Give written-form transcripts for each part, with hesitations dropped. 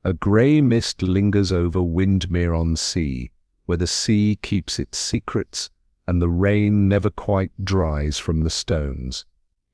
A grey mist lingers over Windmir on Sea, where the sea keeps its secrets and the rain never quite dries from the stones.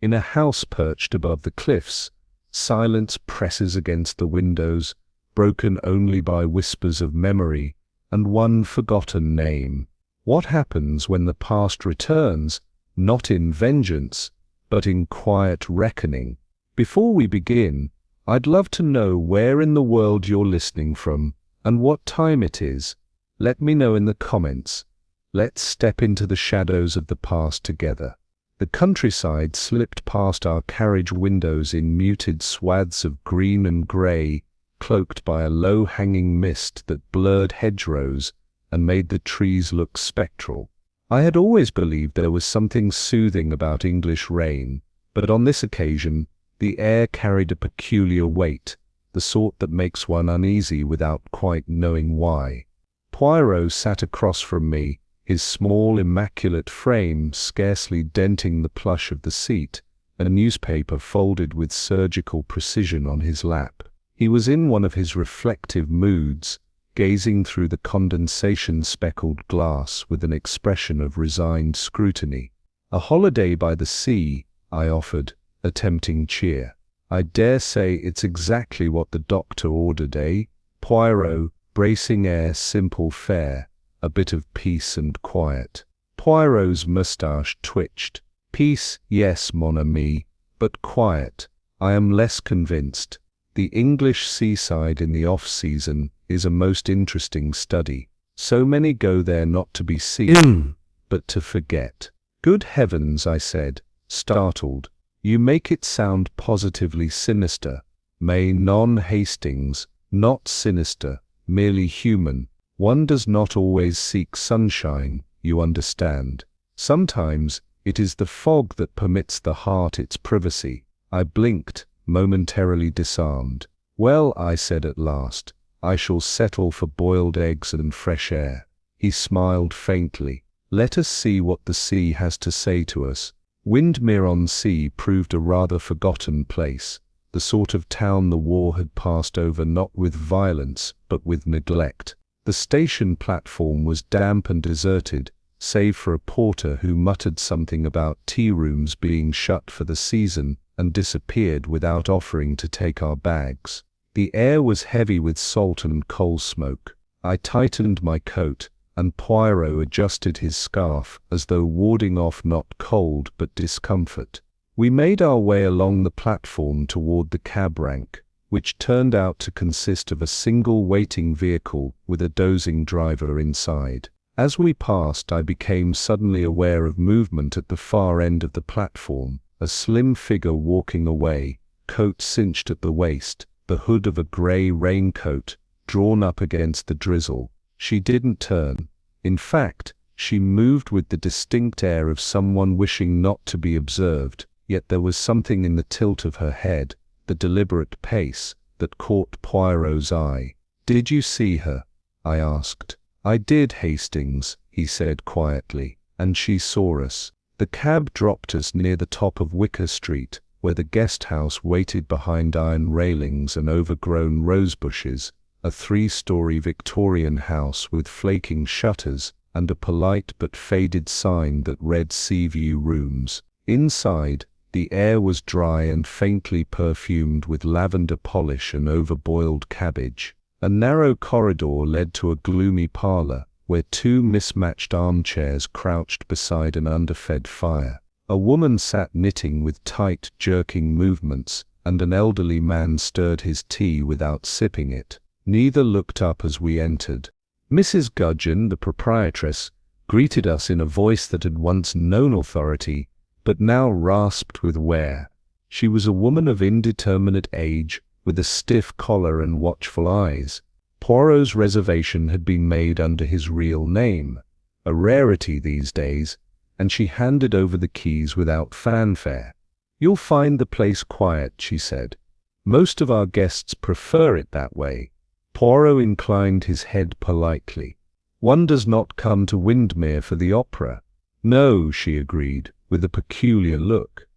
In a house perched above the cliffs, silence presses against the windows, broken only by whispers of memory and one forgotten name. What happens when the past returns, not in vengeance, but in quiet reckoning? Before we begin, I'd love to know where in the world you're listening from and what time it is. Let me know in the comments. Let's step into the shadows of the past together. The countryside slipped past our carriage windows in muted swaths of green and grey, cloaked by a low-hanging mist that blurred hedgerows and made the trees look spectral. I had always believed there was something soothing about English rain, but on this occasion the air carried a peculiar weight, the sort that makes one uneasy without quite knowing why. Poirot sat across from me, his small, immaculate frame scarcely denting the plush of the seat, a newspaper folded with surgical precision on his lap. He was in one of his reflective moods, gazing through the condensation-speckled glass with an expression of resigned scrutiny. "A holiday by the sea," I offered, attempting cheer. "I dare say it's exactly what the doctor ordered, eh?" Poirot, bracing air, simple fare, a bit of peace and quiet. Poirot's moustache twitched. "Peace, yes, mon ami, but quiet. I am less convinced. The English seaside in the off-season is a most interesting study. So many go there not to be seen, but to forget." "Good heavens," I said, startled. "You make it sound positively sinister." "Mais non, Hastings, not sinister, merely human. One does not always seek sunshine, you understand. Sometimes it is the fog that permits the heart its privacy." I blinked, momentarily disarmed. "Well," I said at last, "I shall settle for boiled eggs and fresh air." He smiled faintly. "Let us see what the sea has to say to us." Windmir on Sea proved a rather forgotten place, the sort of town the war had passed over not with violence but with neglect. The station platform was damp and deserted, save for a porter who muttered something about tea rooms being shut for the season and disappeared without offering to take our bags. The air was heavy with salt and coal smoke. I tightened my coat, and Poirot adjusted his scarf as though warding off not cold but discomfort. We made our way along the platform toward the cab rank, which turned out to consist of a single waiting vehicle with a dozing driver inside. As we passed, I became suddenly aware of movement at the far end of the platform, a slim figure walking away, coat cinched at the waist, the hood of a grey raincoat drawn up against the drizzle. She didn't turn. In fact, she moved with the distinct air of someone wishing not to be observed, yet there was something in the tilt of her head, the deliberate pace, that caught Poirot's eye. "Did you see her?" I asked. "I did, Hastings," he said quietly, "and she saw us." The cab dropped us near the top of Wicker Street, where the guest house waited behind iron railings and overgrown rose bushes, a 3-story Victorian house with flaking shutters and a polite but faded sign that read Seaview Rooms. Inside, the air was dry and faintly perfumed with lavender polish and overboiled cabbage. A narrow corridor led to a gloomy parlour, where 2 mismatched armchairs crouched beside an underfed fire. A woman sat knitting with tight, jerking movements, and an elderly man stirred his tea without sipping it. Neither looked up as we entered. Mrs. Gudgeon, the proprietress, greeted us in a voice that had once known authority, but now rasped with wear. She was a woman of indeterminate age, with a stiff collar and watchful eyes. Poirot's reservation had been made under his real name, a rarity these days, and she handed over the keys without fanfare. "You'll find the place quiet," she said. "Most of our guests prefer it that way." Poirot inclined his head politely. "One does not come to Windmir for the opera." "No," she agreed, with a peculiar look.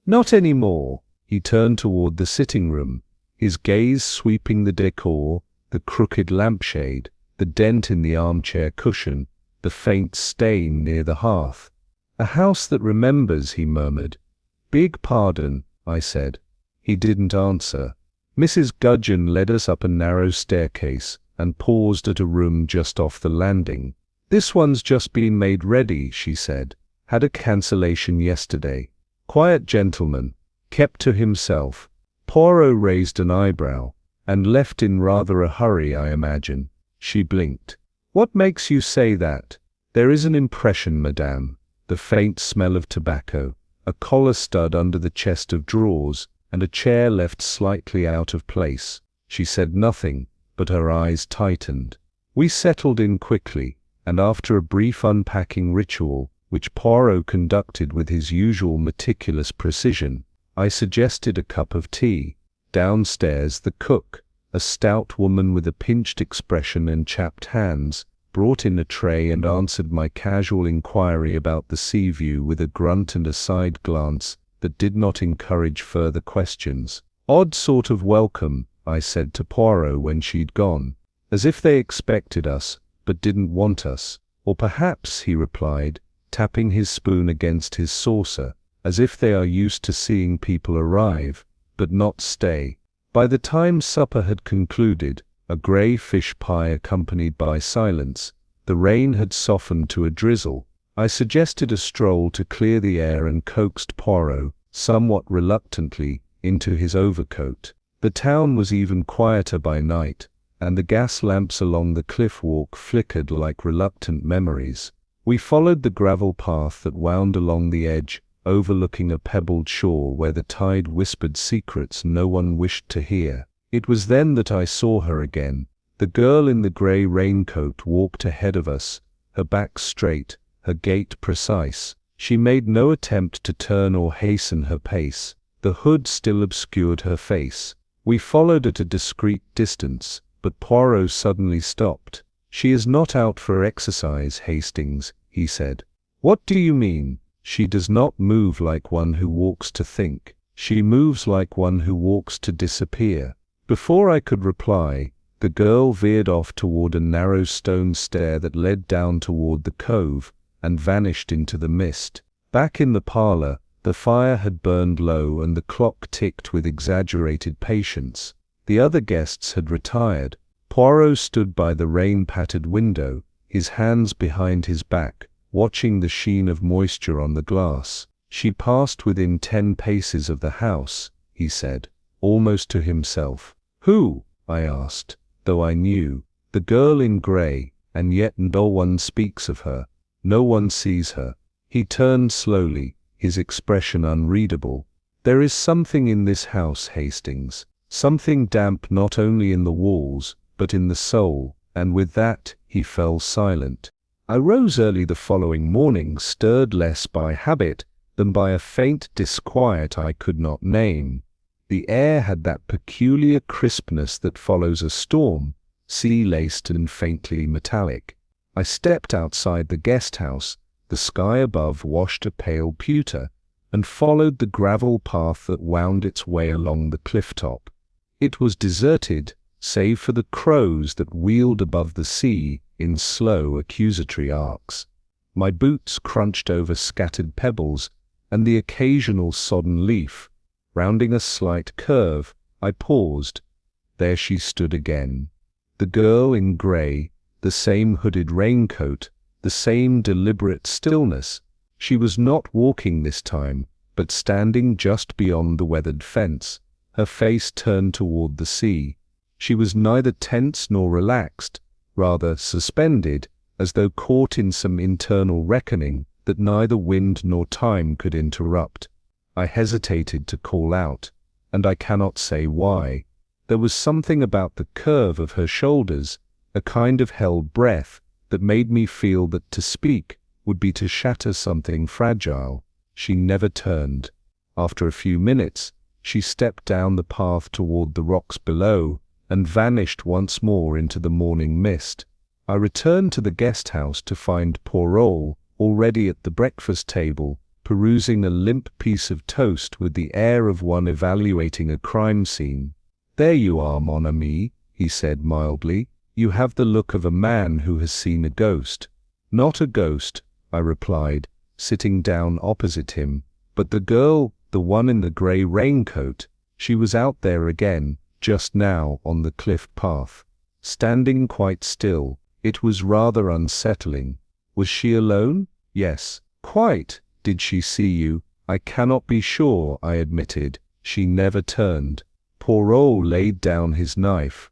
"Not any more." He turned toward the sitting room, his gaze sweeping the decor, the crooked lampshade, the dent in the armchair cushion, the faint stain near the hearth. "A house that remembers," he murmured. "Beg pardon," I said. He didn't answer. Mrs. Gudgeon led us up a narrow staircase and paused at a room just off the landing. "This one's just been made ready," she said. "Had a cancellation yesterday. Quiet gentleman. Kept to himself." Poirot raised an eyebrow. "And left in rather a hurry, I imagine." She blinked. "What makes you say that?" "There is an impression, madame. The faint smell of tobacco, a collar stud under the chest of drawers, and a chair left slightly out of place." She said nothing, but her eyes tightened. We settled in quickly, and after a brief unpacking ritual, which Poirot conducted with his usual meticulous precision, I suggested a cup of tea. Downstairs the cook, a stout woman with a pinched expression and chapped hands, brought in a tray and answered my casual inquiry about the sea view with a grunt and a side glance that did not encourage further questions. "Odd sort of welcome," I said to Poirot when she'd gone. "As if they expected us, but didn't want us." "Or perhaps," he replied, tapping his spoon against his saucer, "as if they are used to seeing people arrive, but not stay." By the time supper had concluded, a grey fish pie accompanied by silence, the rain had softened to a drizzle. I suggested a stroll to clear the air and coaxed Poirot, somewhat reluctantly, into his overcoat. The town was even quieter by night, and the gas lamps along the cliff walk flickered like reluctant memories. We followed the gravel path that wound along the edge, overlooking a pebbled shore where the tide whispered secrets no one wished to hear. It was then that I saw her again. The girl in the grey raincoat walked ahead of us, her back straight, her gait precise. She made no attempt to turn or hasten her pace. The hood still obscured her face. We followed at a discreet distance, but Poirot suddenly stopped. "She is not out for exercise, Hastings," he said. "What do you mean?" "She does not move like one who walks to think. She moves like one who walks to disappear." Before I could reply, the girl veered off toward a narrow stone stair that led down toward the cove, and vanished into the mist. Back in the parlor, the fire had burned low and the clock ticked with exaggerated patience. The other guests had retired. Poirot stood by the rain-pattered window, his hands behind his back, watching the sheen of moisture on the glass. "She passed within 10 paces of the house," he said, almost to himself. "Who?" I asked, though I knew. "The girl in grey, and yet no one speaks of her. No one sees her." He turned slowly, his expression unreadable. "There is something in this house, Hastings. Something damp not only in the walls, but in the soul," and with that, he fell silent. I rose early the following morning, stirred less by habit than by a faint disquiet I could not name. The air had that peculiar crispness that follows a storm, sea-laced and faintly metallic. I stepped outside the guest-house, the sky above washed a pale pewter, and followed the gravel path that wound its way along the cliff-top. It was deserted, save for the crows that wheeled above the sea in slow accusatory arcs. My boots crunched over scattered pebbles, and the occasional sodden leaf. Rounding a slight curve, I paused. There she stood again. The girl in grey, the same hooded raincoat, the same deliberate stillness. She was not walking this time, but standing just beyond the weathered fence, her face turned toward the sea. She was neither tense nor relaxed, rather suspended, as though caught in some internal reckoning that neither wind nor time could interrupt. I hesitated to call out, and I cannot say why. There was something about the curve of her shoulders, a kind of held breath, that made me feel that to speak would be to shatter something fragile. She never turned. After a few minutes, she stepped down the path toward the rocks below, and vanished once more into the morning mist. I returned to the guest-house to find Poirot already at the breakfast table, perusing a limp piece of toast with the air of one evaluating a crime scene. "There you are, mon ami," he said mildly. "You have the look of a man who has seen a ghost." "Not a ghost," I replied, sitting down opposite him, "but the girl, the one in the grey raincoat. She was out there again, just now, on the cliff path, standing quite still. It was rather unsettling." "Was she alone?" "Yes, quite." "Did she see you?" "I cannot be sure," I admitted. "She never turned." Poirot laid down his knife.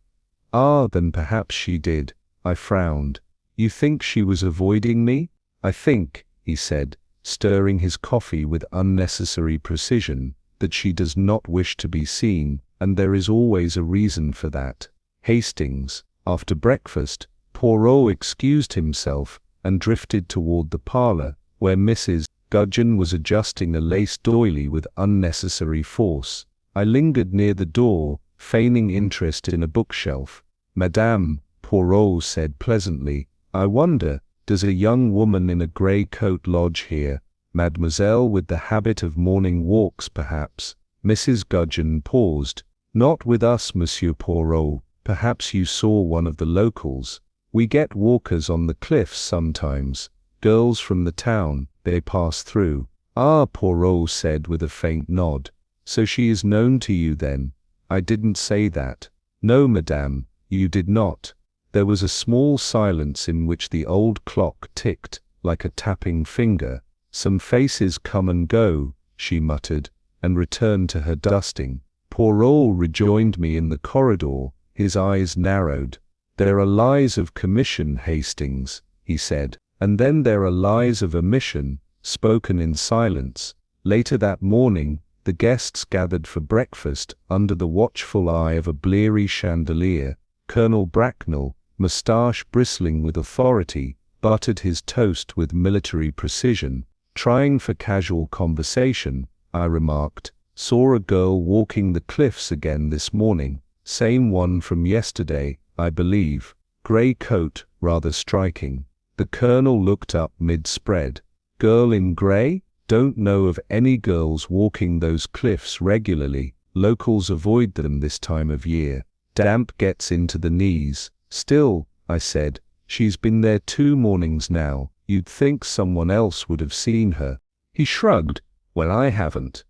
"Ah, then perhaps she did." I frowned. "You think she was avoiding me?" "I think," he said, stirring his coffee with unnecessary precision, "that she does not wish to be seen, and there is always a reason for that." Hastings. After breakfast, Poirot excused himself and drifted toward the parlor, where Mrs. Gudgeon was adjusting a lace doily with unnecessary force. I lingered near the door, feigning interest in a bookshelf. "Madame," Poirot said pleasantly, "I wonder, does a young woman in a grey coat lodge here? Mademoiselle with the habit of morning walks, perhaps?" Mrs. Gudgeon paused. "Not with us, Monsieur Poirot. Perhaps you saw one of the locals. We get walkers on the cliffs sometimes. Girls from the town, they pass through." "Ah," Poirot said with a faint nod. "So she is known to you then?" "I didn't say that." "No, madame, you did not." There was a small silence in which the old clock ticked, like a tapping finger. "Some faces come and go," she muttered, and returned to her dusting. Poirot rejoined me in the corridor, his eyes narrowed. "There are lies of commission, Hastings," he said, "and then there are lies of omission, spoken in silence." Later that morning, the guests gathered for breakfast under the watchful eye of a bleary chandelier. Colonel Bracknell, moustache bristling with authority, buttered his toast with military precision. "Trying for casual conversation," I remarked. "Saw a girl walking the cliffs again this morning. Same one from yesterday, I believe. Grey coat, rather striking." The colonel looked up mid-spread. "Girl in grey? Don't know of any girls walking those cliffs regularly. Locals avoid them this time of year. Damp gets into the knees." "Still," I said, "she's been there 2 mornings now. You'd think someone else would have seen her." He shrugged. "Well, I haven't.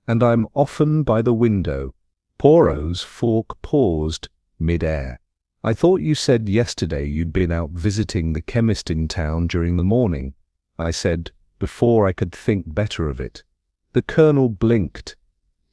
And I'm often by the window." Poirot's fork paused mid-air. "I thought you said yesterday you'd been out visiting the chemist in town during the morning," I said, before I could think better of it. The colonel blinked.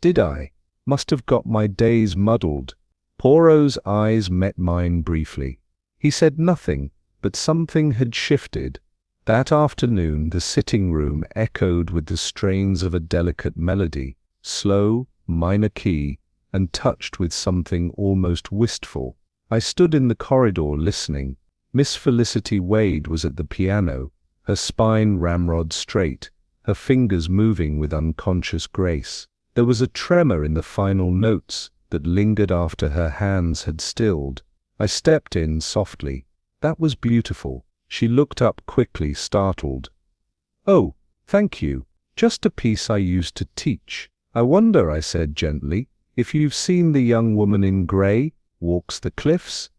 "Did I? Must have got my days muddled." Poirot's eyes met mine briefly. He said nothing, but something had shifted. That afternoon the sitting room echoed with the strains of a delicate melody, slow, minor key, and touched with something almost wistful. I stood in the corridor listening. Miss Felicity Wade was at the piano, her spine ramrod straight, her fingers moving with unconscious grace. There was a tremor in the final notes that lingered after her hands had stilled. I stepped in softly. "That was beautiful." She looked up quickly, startled. "Oh, thank you. Just a piece I used to teach." "I wonder," I said gently, "if you've seen the young woman in grey walks the cliffs?"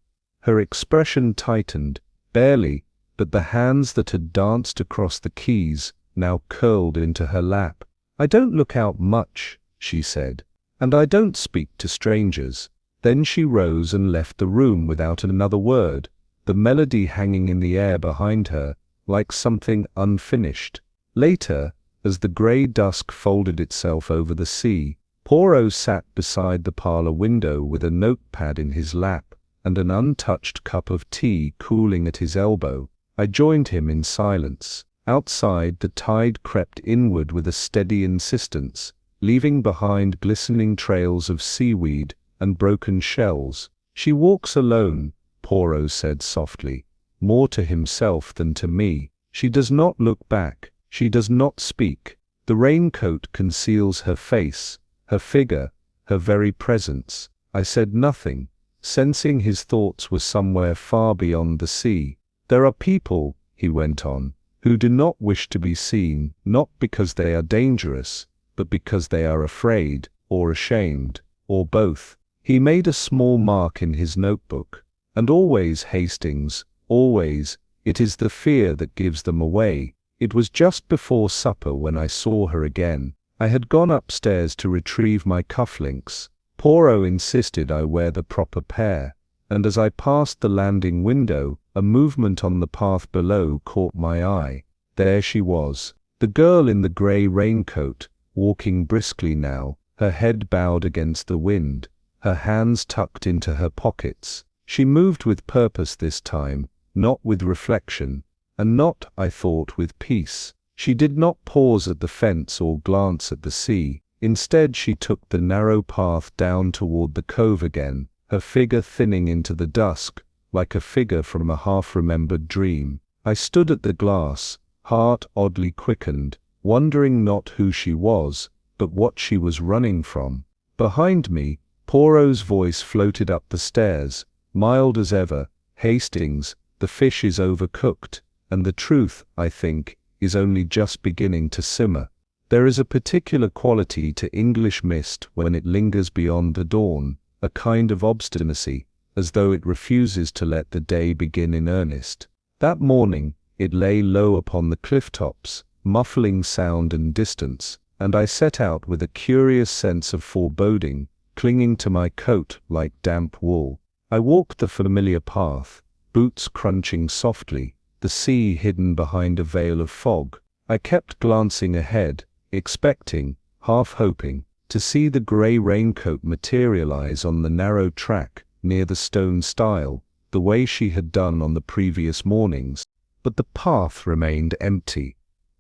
Her expression tightened, barely, but the hands that had danced across the keys now curled into her lap. "I don't look out much," she said, "and I don't speak to strangers." Then she rose and left the room without another word, the melody hanging in the air behind her, like something unfinished. Later, as the grey dusk folded itself over the sea, Poirot sat beside the parlor window with a notepad in his lap and an untouched cup of tea cooling at his elbow. I joined him in silence. Outside, the tide crept inward with a steady insistence, leaving behind glistening trails of seaweed and broken shells. "She walks alone," Poirot said softly, more to himself than to me. "She does not look back. She does not speak. The raincoat conceals her face, her figure, her very presence." I said nothing, sensing his thoughts were somewhere far beyond the sea. "There are people," he went on, "who do not wish to be seen, not because they are dangerous, but because they are afraid, or ashamed, or both." He made a small mark in his notebook. "And always, Hastings, always, it is the fear that gives them away." It was just before supper when I saw her again. I had gone upstairs to retrieve my cufflinks. Poirot insisted I wear the proper pair, and as I passed the landing window, a movement on the path below caught my eye. There she was, the girl in the grey raincoat, walking briskly now, her head bowed against the wind, her hands tucked into her pockets. She moved with purpose this time, not with reflection, and not, I thought, with peace. She did not pause at the fence or glance at the sea. Instead she took the narrow path down toward the cove again, her figure thinning into the dusk, like a figure from a half-remembered dream. I stood at the glass, heart oddly quickened, wondering not who she was, but what she was running from. Behind me, Poirot's voice floated up the stairs, mild as ever. "Hastings, the fish is overcooked, and the truth, I think, is only just beginning to simmer. There is a particular quality to English mist when it lingers beyond the dawn, a kind of obstinacy, as though it refuses to let the day begin in earnest. That morning, it lay low upon the cliff tops, muffling sound and distance, and I set out with a curious sense of foreboding, clinging to my coat like damp wool. I walked the familiar path, boots crunching softly, the sea hidden behind a veil of fog. I kept glancing ahead, expecting, half hoping, to see the grey raincoat materialize on the narrow track near the stone stile, the way she had done on the previous mornings. But the path remained empty.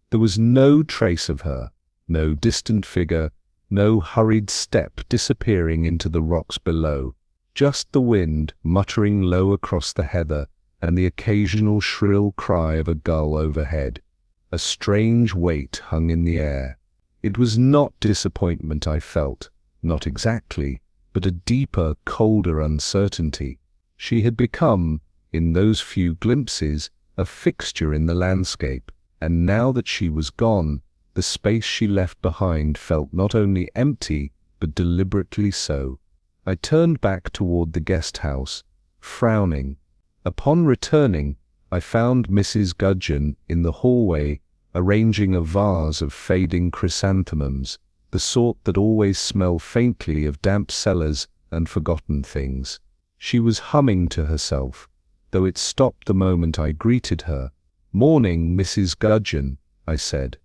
There was no trace of her, no distant figure, no hurried step disappearing into the rocks below. Just the wind muttering low across the heather and the occasional shrill cry of a gull overhead. A strange weight hung in the air. It was not disappointment I felt, not exactly, but a deeper, colder uncertainty. She had become, in those few glimpses, a fixture in the landscape, and now that she was gone, the space she left behind felt not only empty, but deliberately so. I turned back toward the guest house, frowning. Upon returning, I found Mrs. Gudgeon in the hallway, arranging a vase of fading chrysanthemums, the sort that always smell faintly of damp cellars and forgotten things. She was humming to herself, though it stopped the moment I greeted her. "Morning, Mrs. Gudgeon," I said.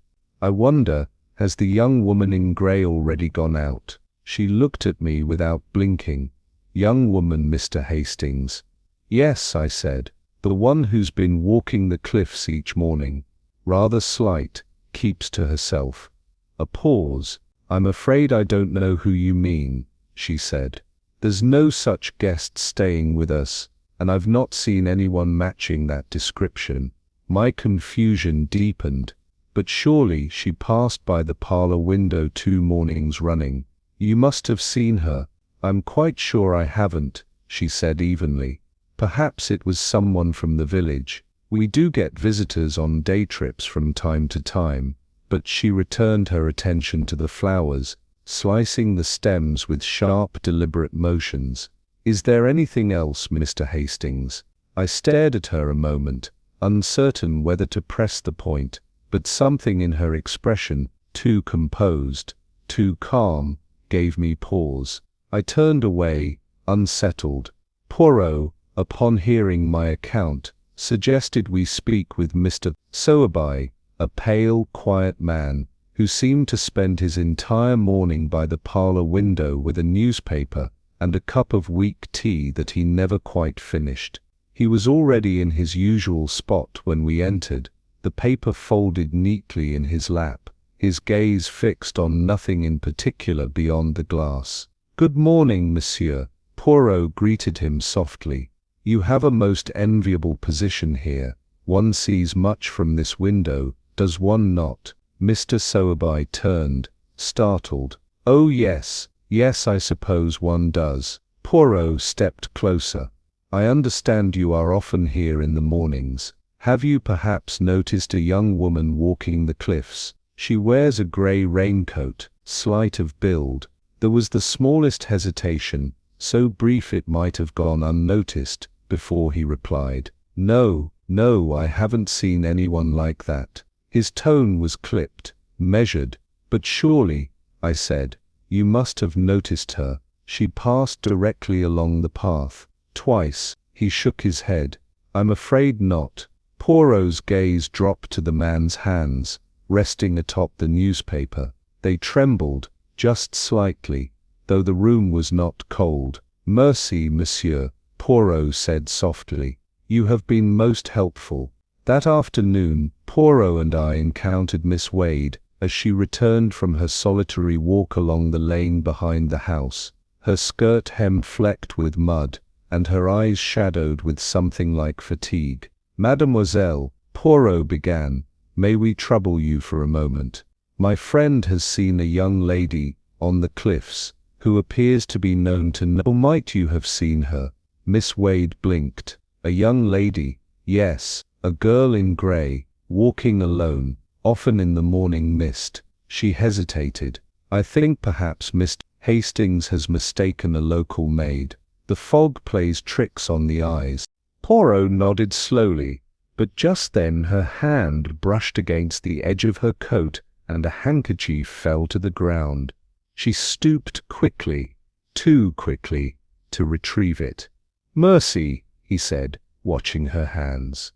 "I wonder, has the young woman in grey already gone out?" She looked at me without blinking. "Young woman, Mr. Hastings?" "Yes," I said, "the one who's been walking the cliffs each morning. Rather slight, keeps to herself." A pause. "I'm afraid I don't know who you mean," she said. "There's no such guest staying with us, and I've not seen anyone matching that description." My confusion deepened. "But surely she passed by the parlor window 2 mornings running. You must have seen her." "I'm quite sure I haven't," she said evenly. "Perhaps it was someone from the village. We do get visitors on day trips from time to time." But she returned her attention to the flowers, slicing the stems with sharp, deliberate motions. "Is there anything else, Mr. Hastings?" I stared at her a moment, uncertain whether to press the point, but something in her expression, too composed, too calm, gave me pause. I turned away, unsettled. Poirot, upon hearing my account, suggested we speak with Mr. Sowerby, a pale, quiet man, who seemed to spend his entire morning by the parlor window with a newspaper and a cup of weak tea that he never quite finished. He was already in his usual spot when we entered, the paper folded neatly in his lap, his gaze fixed on nothing in particular beyond the glass. "Good morning, monsieur," Poirot greeted him softly. "You have a most enviable position here. One sees much from this window, does one not?" Mr. Sowerby turned, startled. "Oh yes, yes, I suppose one does." Poirot stepped closer. "I understand you are often here in the mornings. Have you perhaps noticed a young woman walking the cliffs? She wears a grey raincoat, slight of build." There was the smallest hesitation, so brief it might have gone unnoticed, before he replied, "No, no, I haven't seen anyone like that." His tone was clipped, measured. "But surely," I said, "you must have noticed her. She passed directly along the path. Twice." He shook his head. "I'm afraid not." Poirot's gaze dropped to the man's hands, resting atop the newspaper. They trembled, just slightly, though the room was not cold. "Merci, monsieur," Poirot said softly. "You have been most helpful." That afternoon, Poirot and I encountered Miss Wade as she returned from her solitary walk along the lane behind the house, her skirt hem flecked with mud, and her eyes shadowed with something like fatigue. "Mademoiselle," Poirot began, "may we trouble you for a moment? My friend has seen a young lady on the cliffs, who appears to be known to know. Might you have seen her?" Miss Wade blinked. "A young lady? Yes, a girl in grey, walking alone, often in the morning mist." She hesitated. "I think perhaps Mr. Hastings has mistaken a local maid. The fog plays tricks on the eyes." Poirot nodded slowly, but just then her hand brushed against the edge of her coat and a handkerchief fell to the ground. She stooped quickly, too quickly, to retrieve it. "Mercy," he said, watching her hands.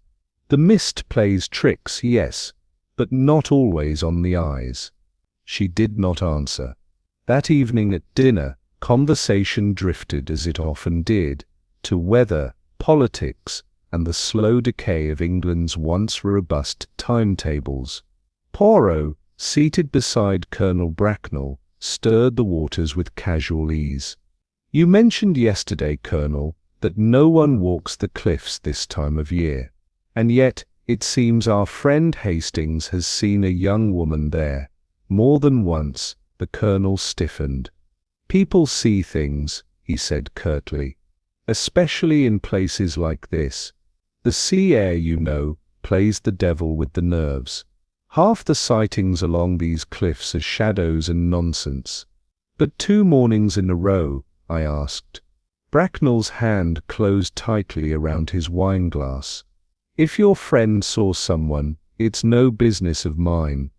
"The mist plays tricks, yes, but not always on the eyes." She did not answer. That evening at dinner, conversation drifted, as it often did, to weather, politics, and the slow decay of England's once robust timetables. Poirot, seated beside Colonel Bracknell, stirred the waters with casual ease. "You mentioned yesterday, Colonel, that no one walks the cliffs this time of year. And yet, it seems our friend Hastings has seen a young woman there. More than once." The Colonel stiffened. "People see things," he said curtly. "Especially in places like this. The sea air, you know, plays the devil with the nerves. Half the sightings along these cliffs are shadows and nonsense." "But 2 mornings in a row?" I asked. Bracknell's hand closed tightly around his wineglass. "If your friend saw someone, it's no business of mine.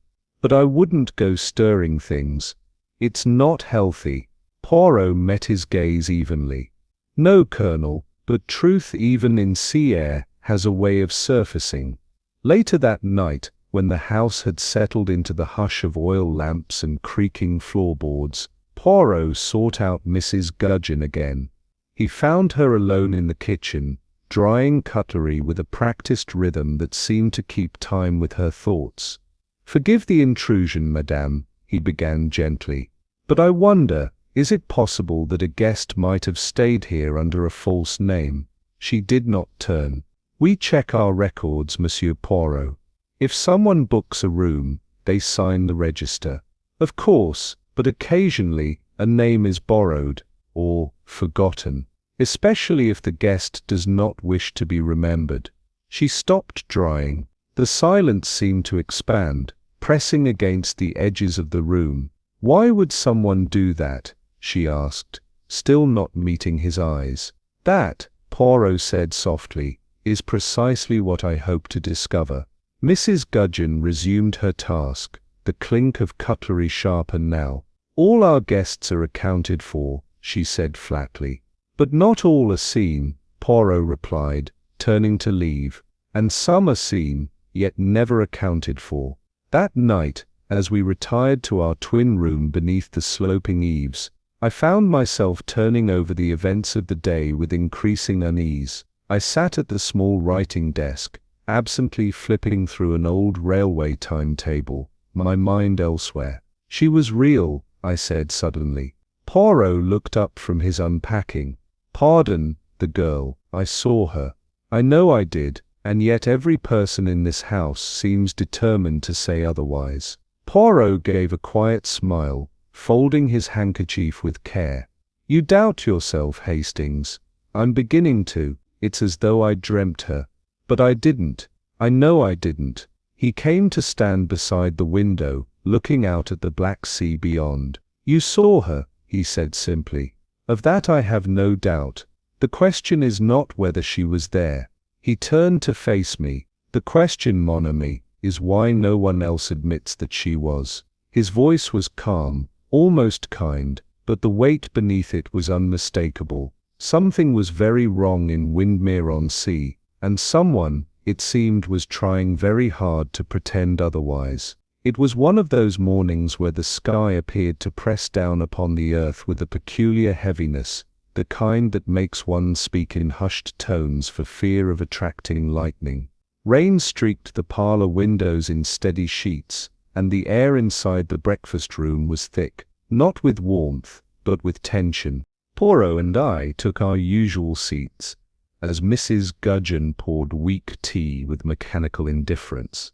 But I wouldn't go stirring things. It's not healthy." Poirot met his gaze evenly. "No, Colonel, but truth even in sea air has a way of surfacing." Later that night, when the house had settled into the hush of oil lamps and creaking floorboards, Poirot sought out Mrs. Gudgeon again. He found her alone in the kitchen, drying cutlery with a practiced rhythm that seemed to keep time with her thoughts. "Forgive the intrusion, madame," he began gently, "but I wonder, is it possible that a guest might have stayed here under a false name?" She did not turn. "We check our records, Monsieur Poirot. If someone books a room, they sign the register. Of course, but occasionally a name is borrowed, or forgotten, especially if the guest does not wish to be remembered." She stopped drying. The silence seemed to expand, pressing against the edges of the room. "Why would someone do that?" she asked, still not meeting his eyes. "That," Poirot said softly, "is precisely what I hope to discover." Mrs. Gudgeon resumed her task, the clink of cutlery sharper now. "All our guests are accounted for," she said flatly. "But not all are seen," Poirot replied, turning to leave. "And some are seen, yet never accounted for." That night, as we retired to our twin room beneath the sloping eaves, I found myself turning over the events of the day with increasing unease. I sat at the small writing desk, absently flipping through an old railway timetable, my mind elsewhere. "She was real," I said suddenly. Poirot looked up from his unpacking. "Pardon, the girl. I saw her." "I know I did, and yet every person in this house seems determined to say otherwise." Poirot gave a quiet smile, folding his handkerchief with care. "You doubt yourself, Hastings. I'm beginning to. It's as though I dreamt her. But I didn't. I know I didn't." He came to stand beside the window, looking out at the black sea beyond. "You saw her," he said simply. Of that I have no doubt. The question is not whether she was there. He turned to face me. The question, mon ami, is why no one else admits that she was. His voice was calm, almost kind, but the weight beneath it was unmistakable. Something was very wrong in Windmir-on-Sea, and someone, it seemed, was trying very hard to pretend otherwise. It was one of those mornings where the sky appeared to press down upon the earth with a peculiar heaviness, the kind that makes one speak in hushed tones for fear of attracting lightning. Rain streaked the parlor windows in steady sheets, and the air inside the breakfast room was thick, not with warmth, but with tension. Poirot and I took our usual seats, as Mrs. Gudgeon poured weak tea with mechanical indifference.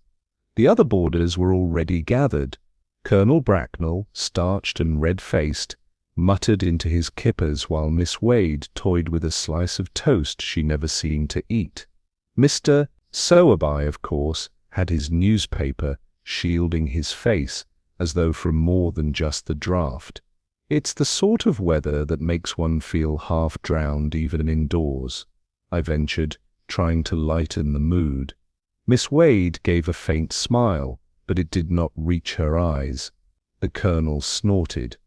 The other boarders were already gathered. Colonel Bracknell, starched and red-faced, muttered into his kippers while Miss Wade toyed with a slice of toast she never seemed to eat. Mr. Sowerby, of course, had his newspaper, shielding his face, as though from more than just the draught. It's the sort of weather that makes one feel half-drowned even indoors, I ventured, trying to lighten the mood. Miss Wade gave a faint smile, but it did not reach her eyes. The Colonel snorted.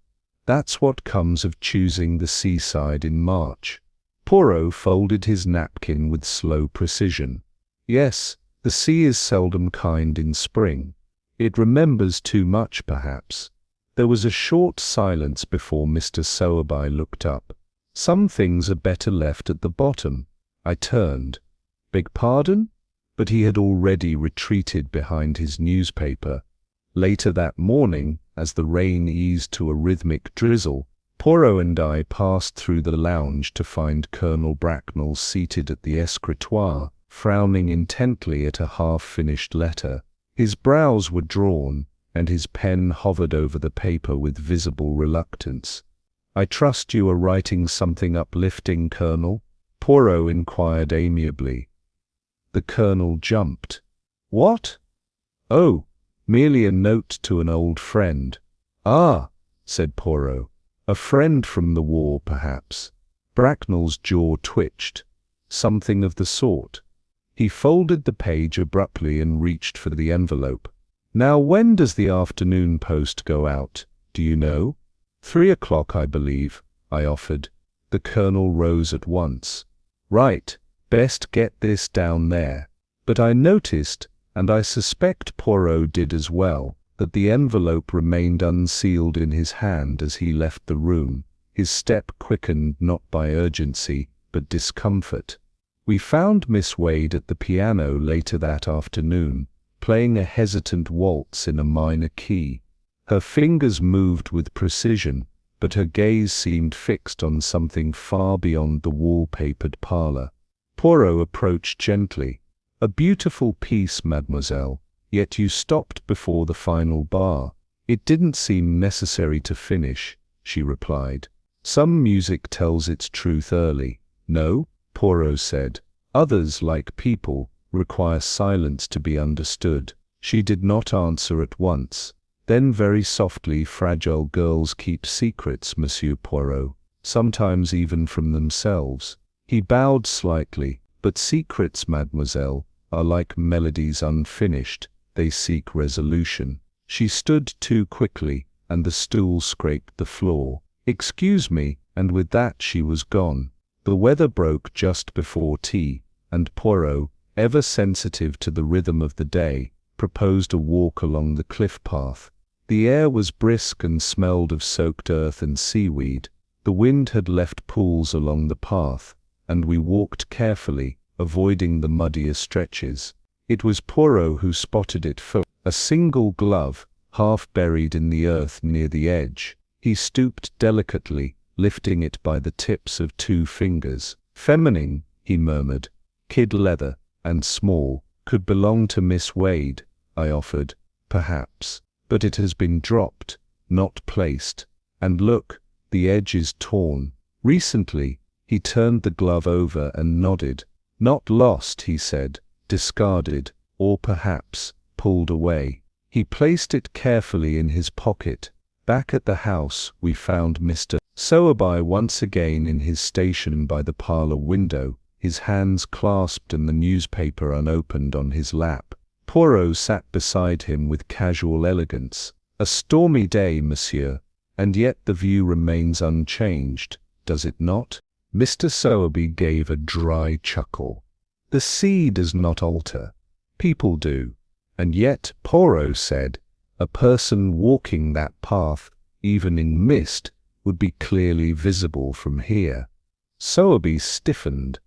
That's what comes of choosing the seaside in March. Poirot folded his napkin with slow precision. Yes, the sea is seldom kind in spring. It remembers too much, perhaps. There was a short silence before Mr. Sowerby looked up. Some things are better left at the bottom. I turned. Beg pardon? But he had already retreated behind his newspaper. Later that morning, as the rain eased to a rhythmic drizzle, Poirot and I passed through the lounge to find Colonel Bracknell seated at the escritoire, frowning intently at a half-finished letter. His brows were drawn, and his pen hovered over the paper with visible reluctance. "I trust you are writing something uplifting, Colonel?" Poirot inquired amiably. The Colonel jumped. "What? Oh, merely a note to an old friend." "Ah," said Poirot. "A friend from the war, perhaps." Bracknell's jaw twitched. "Something of the sort." He folded the page abruptly and reached for the envelope. "Now, when does the afternoon post go out, do you know?" 3 o'clock, I believe, I offered. The Colonel rose at once. "Right, best get this down there." But I noticed, and I suspect Poirot did as well, that the envelope remained unsealed in his hand as he left the room. His step quickened not by urgency, but discomfort. We found Miss Wade at the piano later that afternoon, playing a hesitant waltz in a minor key. Her fingers moved with precision, but her gaze seemed fixed on something far beyond the wall-papered parlor. Poirot approached gently. "A beautiful piece, mademoiselle, yet you stopped before the final bar." "It didn't seem necessary to finish," she replied. "Some music tells its truth early." "No," Poirot said. "Others, like people, require silence to be understood." She did not answer at once. Then very softly, "Fragile girls keep secrets, Monsieur Poirot, sometimes even from themselves." He bowed slightly. "But secrets, mademoiselle, are like melodies unfinished. They seek resolution." She stood too quickly, and the stool scraped the floor. "Excuse me," and with that she was gone. The weather broke just before tea, and Poirot, ever sensitive to the rhythm of the day, proposed a walk along the cliff path. The air was brisk and smelled of soaked earth and seaweed. The wind had left pools along the path, and we walked carefully, avoiding the muddier stretches. It was Poirot who spotted it first. A single glove, half buried in the earth near the edge. He stooped delicately, lifting it by the tips of 2 fingers. "Feminine," he murmured. "Kid leather, and small. Could belong to Miss Wade," I offered. "Perhaps. But it has been dropped, not placed. And look, the edge is torn. Recently." He turned the glove over and nodded. "Not lost," he said. "Discarded, or perhaps pulled away." He placed it carefully in his pocket. Back at the house, we found Mr. Sowerby once again in his station by the parlour window, his hands clasped and the newspaper unopened on his lap. Poirot sat beside him with casual elegance. "A stormy day, monsieur, and yet the view remains unchanged, does it not?" Mr. Sowerby gave a dry chuckle. "The sea does not alter. People do. And yet," Poirot said, "a person walking that path, even in mist, would be clearly visible from here." Sowerby stiffened.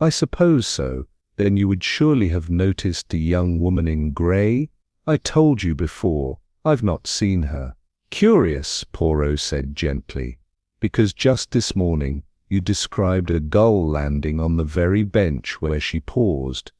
"I suppose so. Then you would surely have noticed the young woman in grey? I told you before, I've not seen her." "Curious," Poirot said gently, "because just this morning you described a gull landing on the very bench where she paused."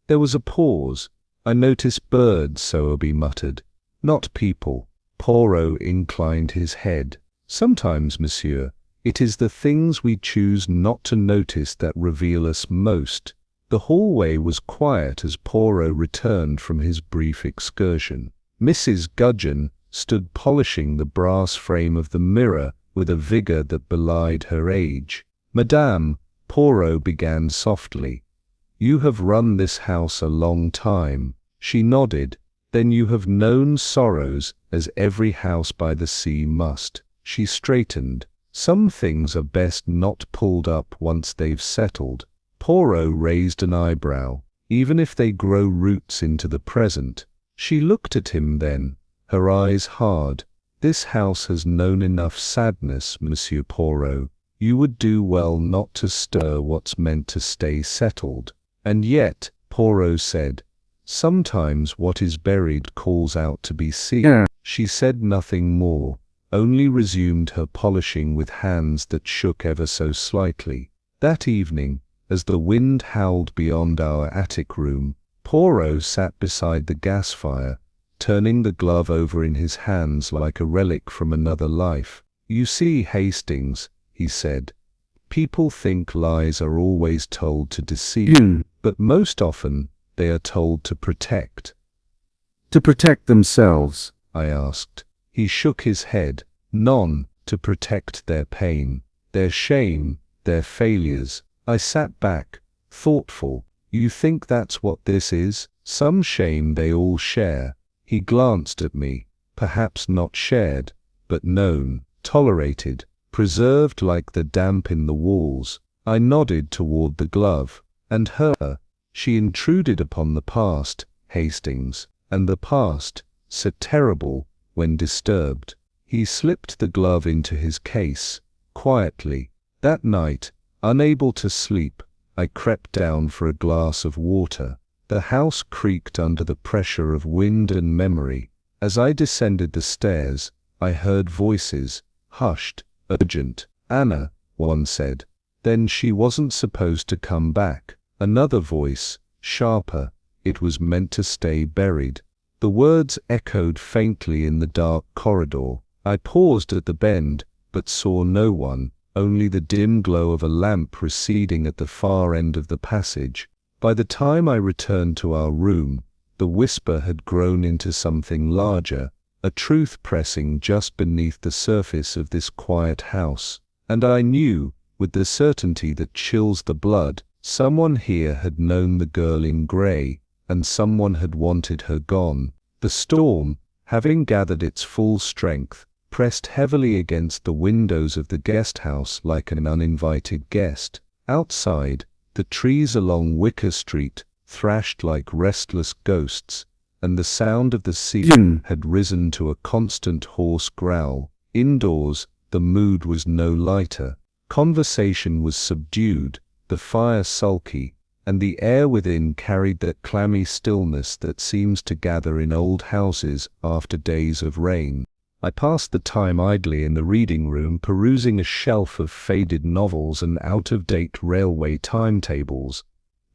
"There was a pause. I noticed birds," Sowerby muttered. "Not people." Poirot inclined his head. "Sometimes, monsieur, it is the things we choose not to notice that reveal us most." The hallway was quiet as Poirot returned from his brief excursion. Mrs. Gudgeon stood polishing the brass frame of the mirror with a vigour that belied her age. "Madame," Poirot began softly, "you have run this house a long time." She nodded. "Then you have known sorrows, as every house by the sea must." She straightened. "Some things are best not pulled up once they've settled." Poirot raised an eyebrow. "Even if they grow roots into the present." She looked at him then, her eyes hard. "This house has known enough sadness, Monsieur Poirot. You would do well not to stir what's meant to stay settled." "And yet," Poirot said, "sometimes what is buried calls out to be seen." She said nothing more, only resumed her polishing with hands that shook ever so slightly. That evening, as the wind howled beyond our attic room, Poirot sat beside the gas fire, turning the glove over in his hands like a relic from another life. "You see, Hastings," he said, "people think lies are always told to deceive, but most often they are told to protect." "To protect themselves?" I asked. He shook his head. "None, to protect their pain, their shame, their failures." I sat back, thoughtful. "You think that's what this is? Some shame they all share." He glanced at me. "Perhaps not shared, but known, tolerated, preserved like the damp in the walls." I nodded toward the glove. "And her? She intruded upon the past, Hastings, and the past, so terrible, when disturbed." He slipped the glove into his case, quietly. That night, unable to sleep, I crept down for a glass of water. The house creaked under the pressure of wind and memory. As I descended the stairs, I heard voices, hushed, urgent. "Anna," one said. "Then she wasn't supposed to come back." Another voice, sharper. "It was meant to stay buried." The words echoed faintly in the dark corridor. I paused at the bend, but saw no one, only the dim glow of a lamp receding at the far end of the passage. By the time I returned to our room, the whisper had grown into something larger, a truth pressing just beneath the surface of this quiet house. And I knew, with the certainty that chills the blood, someone here had known the girl in grey, and someone had wanted her gone. The storm, having gathered its full strength, pressed heavily against the windows of the guest house like an uninvited guest. Outside, the trees along Wicker Street thrashed like restless ghosts, and the sound of the sea had risen to a constant hoarse growl. Indoors, the mood was no lighter. Conversation was subdued, the fire sulky, and the air within carried that clammy stillness that seems to gather in old houses after days of rain. I passed the time idly in the reading room, perusing a shelf of faded novels and out-of-date railway timetables.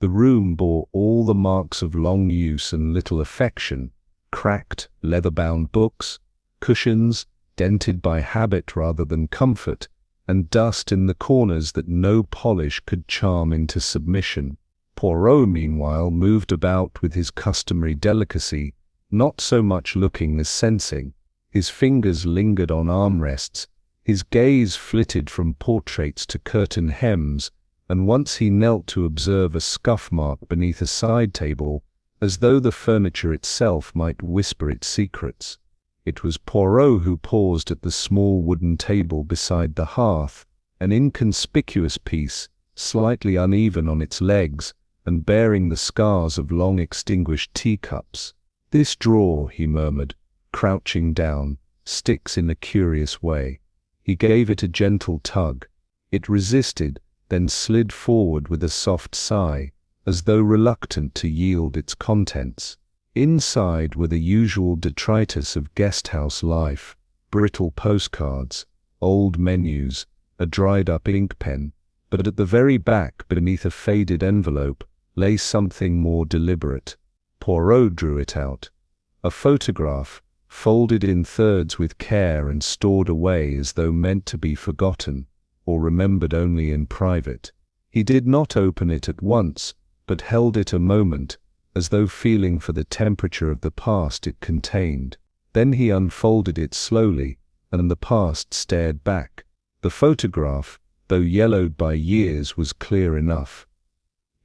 The room bore all the marks of long use and little affection: cracked, leather-bound books, cushions, dented by habit rather than comfort, and dust in the corners that no polish could charm into submission. Poirot, meanwhile, moved about with his customary delicacy, not so much looking as sensing. His fingers lingered on armrests, His gaze flitted from portraits to curtain hems, and once he knelt to observe a scuff mark beneath a side table, as though the furniture itself might whisper its secrets. It was Poirot who paused at the small wooden table beside the hearth, an inconspicuous piece, slightly uneven on its legs, and bearing the scars of long extinguished teacups. "This drawer," he murmured, crouching down, "sticks in a curious way." He gave it a gentle tug. It resisted, then slid forward with a soft sigh, as though reluctant to yield its contents. Inside were the usual detritus of guest-house life, brittle postcards, old menus, a dried-up ink pen, but at the very back, beneath a faded envelope, lay something more deliberate. Poirot drew it out. A photograph, folded in thirds with care and stored away as though meant to be forgotten, or remembered only in private. He did not open it at once, but held it a moment, as though feeling for the temperature of the past it contained. Then he unfolded it slowly, and the past stared back. The photograph, though yellowed by years, was clear enough.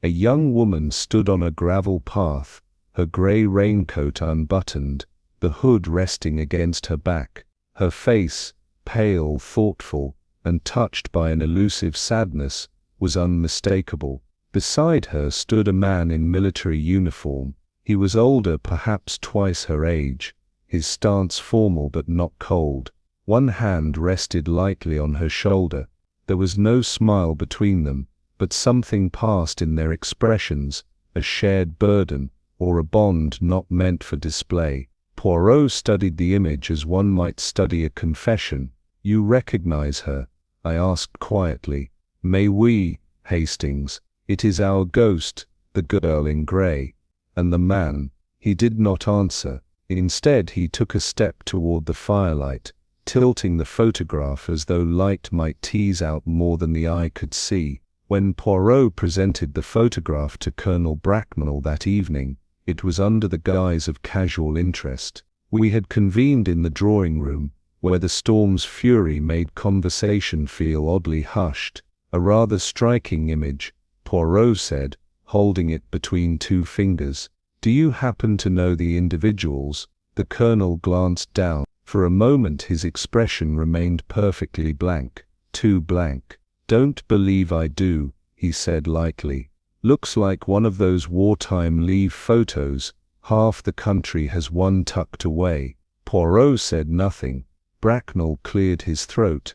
A young woman stood on a gravel path, her grey raincoat unbuttoned, the hood resting against her back. Her face, pale, thoughtful, and touched by an elusive sadness, was unmistakable. Beside her stood a man in military uniform. He was older, perhaps twice her age, his stance formal but not cold. One hand rested lightly on her shoulder. There was no smile between them, but something passed in their expressions, a shared burden, or a bond not meant for display. Poirot studied the image as one might study a confession. "You recognize her?" I asked quietly. "Mais oui, Hastings. It is our ghost, the girl in grey." And the man? He did not answer. Instead he took a step toward the firelight, tilting the photograph as though light might tease out more than the eye could see. When Poirot presented the photograph to Colonel Bracknell that evening, it was under the guise of casual interest. We had convened in the drawing-room, where the storm's fury made conversation feel oddly hushed. "A rather striking image," Poirot said, holding it between two fingers. "Do you happen to know the individuals?" The colonel glanced down. For a moment his expression remained perfectly blank, too blank. "Don't believe I do," he said lightly. "Looks like one of those wartime leave photos. Half the country has one tucked away." Poirot said nothing. Bracknell cleared his throat.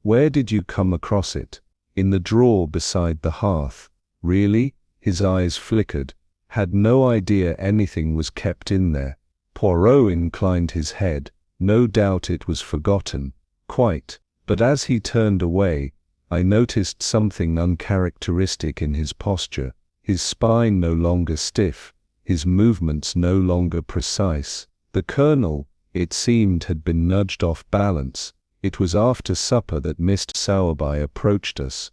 "Where did you come across it?" "In the drawer beside the hearth." "Really?" His eyes flickered. "Had no idea anything was kept in there." Poirot inclined his head. "No doubt it was forgotten." "Quite." But as he turned away, I noticed something uncharacteristic in his posture. His spine no longer stiff, his movements no longer precise. The colonel, it seemed, had been nudged off balance. It was after supper that Mr. Sowerby approached us.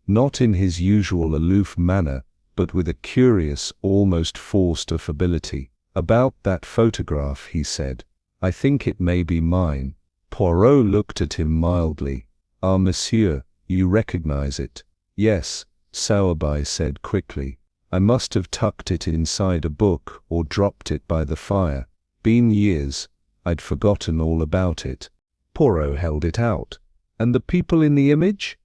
Not in his usual aloof manner, but with a curious, almost forced affability. "About that photograph," he said. "I think it may be mine." Poirot looked at him mildly. "Ah, monsieur, you recognize it?" "Yes," Sowerby said quickly. "I must have tucked it inside a book or dropped it by the fire. Been years. I'd forgotten all about it." Poirot held it out. "And the people in the image?"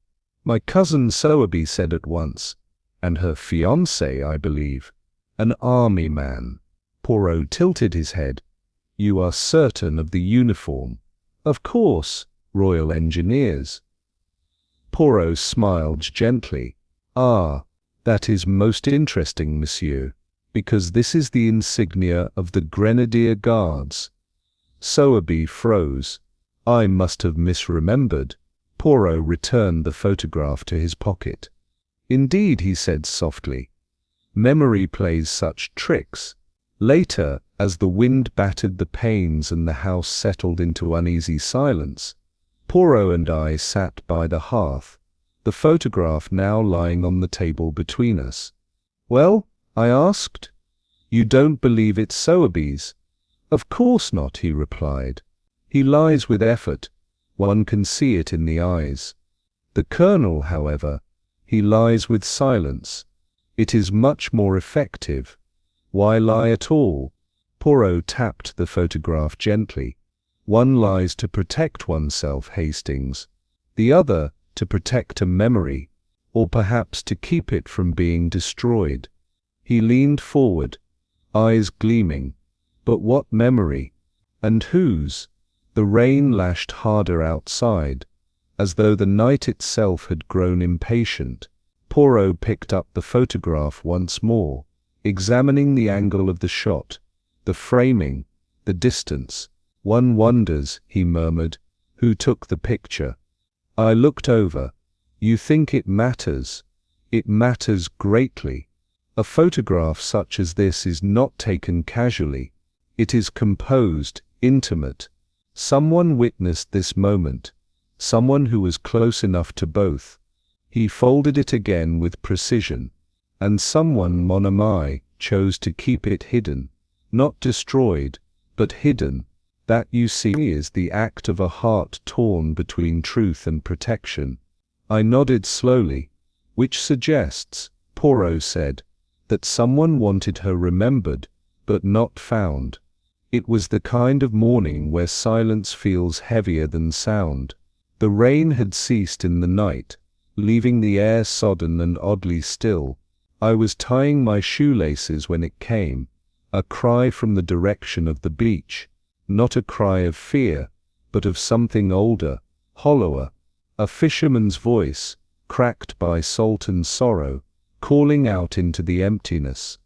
"My cousin Sowerby said at once. And her fiancé, I believe." "An army man." Poirot tilted his head. "You are certain of the uniform?" "Of course. Royal Engineers." Poirot smiled gently. "Ah, that is most interesting, monsieur, because this is the insignia of the Grenadier Guards." Sowerby froze. "I must have misremembered." Poirot returned the photograph to his pocket. "Indeed," he said softly. "Memory plays such tricks." Later, as the wind battered the panes and the house settled into uneasy silence, Poirot and I sat by the hearth, the photograph now lying on the table between us. "Well?" I asked. "You don't believe it's Sowerby's?" "Of course not," he replied. "He lies with effort. One can see it in the eyes. The Colonel, however, he lies with silence. It is much more effective. Why lie at all? Poirot tapped the photograph gently. One lies to protect oneself, Hastings. The other to protect a memory, or perhaps to keep it from being destroyed. He leaned forward, eyes gleaming. But what memory? And whose? The rain lashed harder outside, as though the night itself had grown impatient. Poirot picked up the photograph once more, examining the angle of the shot, the framing, the distance. One wonders, he murmured, who took the picture. I looked over. You think it matters? It matters greatly. A photograph such as this is not taken casually. It is composed, intimate. Someone witnessed this moment, someone who was close enough to both. He folded it again with precision. And someone, mon ami, chose to keep it hidden. Not destroyed, but hidden. That, you see, is the act of a heart torn between truth and protection. I nodded slowly. Which suggests, Poirot said, that someone wanted her remembered, but not found. It was the kind of morning where silence feels heavier than sound. The rain had ceased in the night, leaving the air sodden and oddly still. I was tying my shoelaces when it came, a cry from the direction of the beach, not a cry of fear, but of something older, hollower, a fisherman's voice, cracked by salt and sorrow, calling out into the emptiness.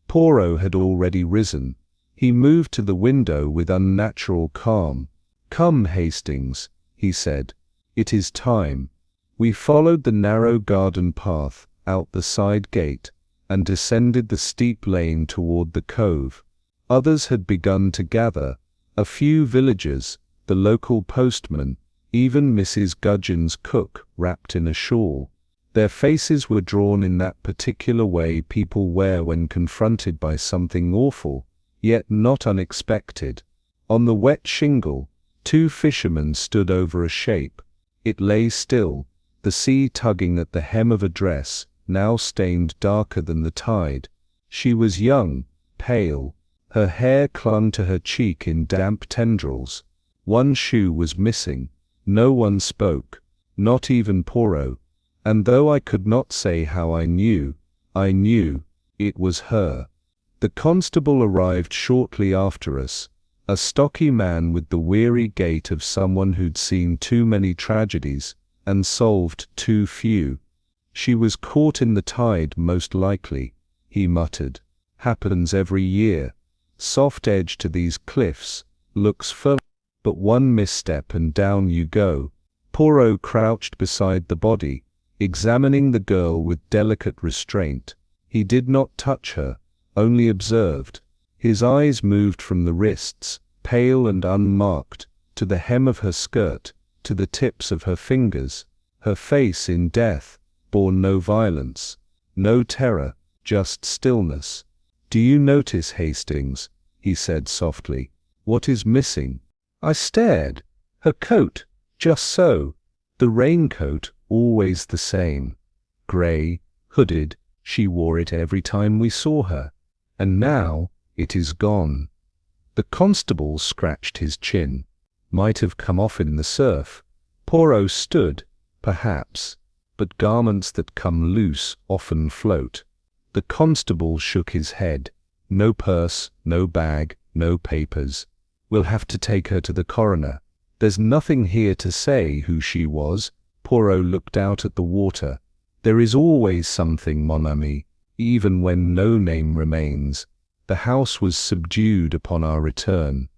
Poirot had already risen. He moved to the window with unnatural calm. Come, Hastings, he said. It is time. We followed the narrow garden path, out the side gate, and descended the steep lane toward the cove. Others had begun to gather, a few villagers, the local postman, even Mrs. Gudgeon's cook, wrapped in a shawl. Their faces were drawn in that particular way people wear when confronted by something awful, yet not unexpected. On the wet shingle, two fishermen stood over a shape. It lay still, the sea tugging at the hem of a dress, now stained darker than the tide. She was young, pale. Her hair clung to her cheek in damp tendrils. One shoe was missing. No one spoke, not even Poirot. And though I could not say how I knew it was her. The constable arrived shortly after us, a stocky man with the weary gait of someone who'd seen too many tragedies and solved too few. She was caught in the tide most likely, he muttered. Happens every year. Soft edge to these cliffs, looks firm, but one misstep and down you go. Poirot crouched beside the body, examining the girl with delicate restraint. He did not touch her, only observed. His eyes moved from the wrists, pale and unmarked, to the hem of her skirt, to the tips of her fingers. Her face in death bore no violence, no terror, just stillness. Do you notice, Hastings? He said softly. What is missing? I stared. Her coat, just so. The raincoat, always the same. Grey, hooded, she wore it every time we saw her. And now, it is gone. The constable scratched his chin. Might have come off in the surf. Poirot stood, perhaps, but garments that come loose often float. The constable shook his head. No purse, no bag, no papers. We'll have to take her to the coroner. There's nothing here to say who she was. Poirot looked out at the water. There is always something, mon ami, even when no name remains. The house was subdued upon our return.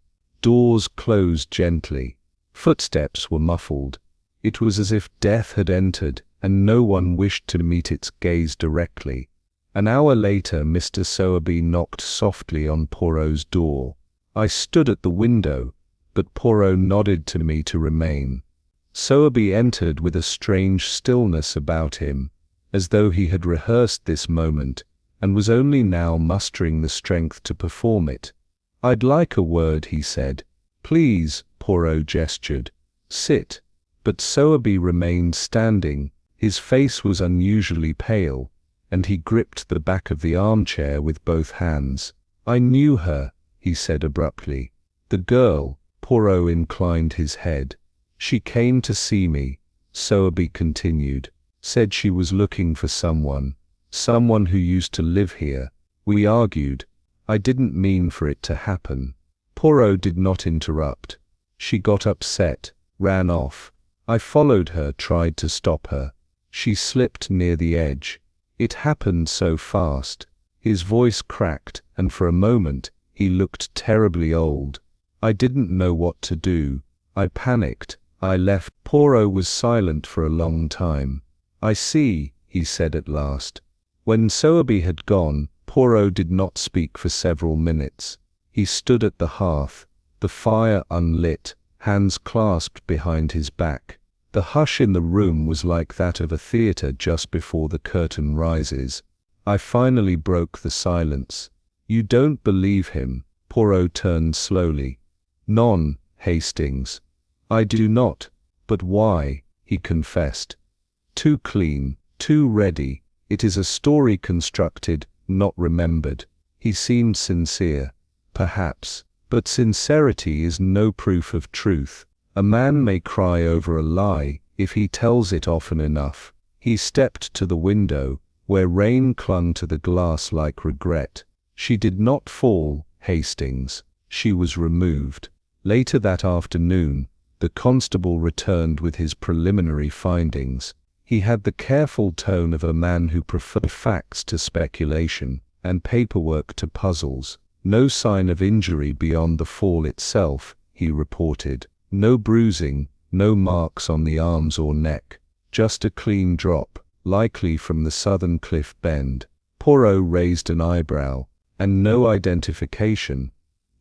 Doors closed gently. Footsteps were muffled. It was as if death had entered, and no one wished to meet its gaze directly. An hour later, Mr. Sowerby knocked softly on Poirot's door. I stood at the window, but Poirot nodded to me to remain. Sowerby entered with a strange stillness about him, as though he had rehearsed this moment, and was only now mustering the strength to perform it. I'd like a word, he said. Please, Poirot gestured. Sit. But Sowerby remained standing. His face was unusually pale, and he gripped the back of the armchair with both hands. "I knew her," he said abruptly. "The girl," Poirot inclined his head. "She came to see me," Sowerby continued. "Said she was looking for someone who used to live here. We argued. I didn't mean for it to happen." Poirot did not interrupt. "She got upset, ran off. I followed her, tried to stop her. She slipped near the edge. It happened so fast." His voice cracked, and for a moment, he looked terribly old. "I didn't know what to do. I panicked. I left." Poirot was silent for a long time. "I see," he said at last. When Sowerby had gone, Poirot did not speak for several minutes. He stood at the hearth, the fire unlit, hands clasped behind his back. The hush in the room was like that of a theatre just before the curtain rises. I finally broke the silence. "You don't believe him?" Poirot turned slowly. "Non, Hastings. I do not. But why?" he confessed. "Too clean, too ready. It is a story constructed, not remembered." He seemed sincere. "Perhaps. But sincerity is no proof of truth. A man may cry over a lie, if he tells it often enough." He stepped to the window, where rain clung to the glass like regret. "She did not fall, Hastings. She was removed." Later that afternoon, the constable returned with his preliminary findings. He had the careful tone of a man who preferred facts to speculation, and paperwork to puzzles. "No sign of injury beyond the fall itself," he reported. "No bruising, no marks on the arms or neck. Just a clean drop, likely from the southern cliff bend." Poirot raised an eyebrow. "And no identification?"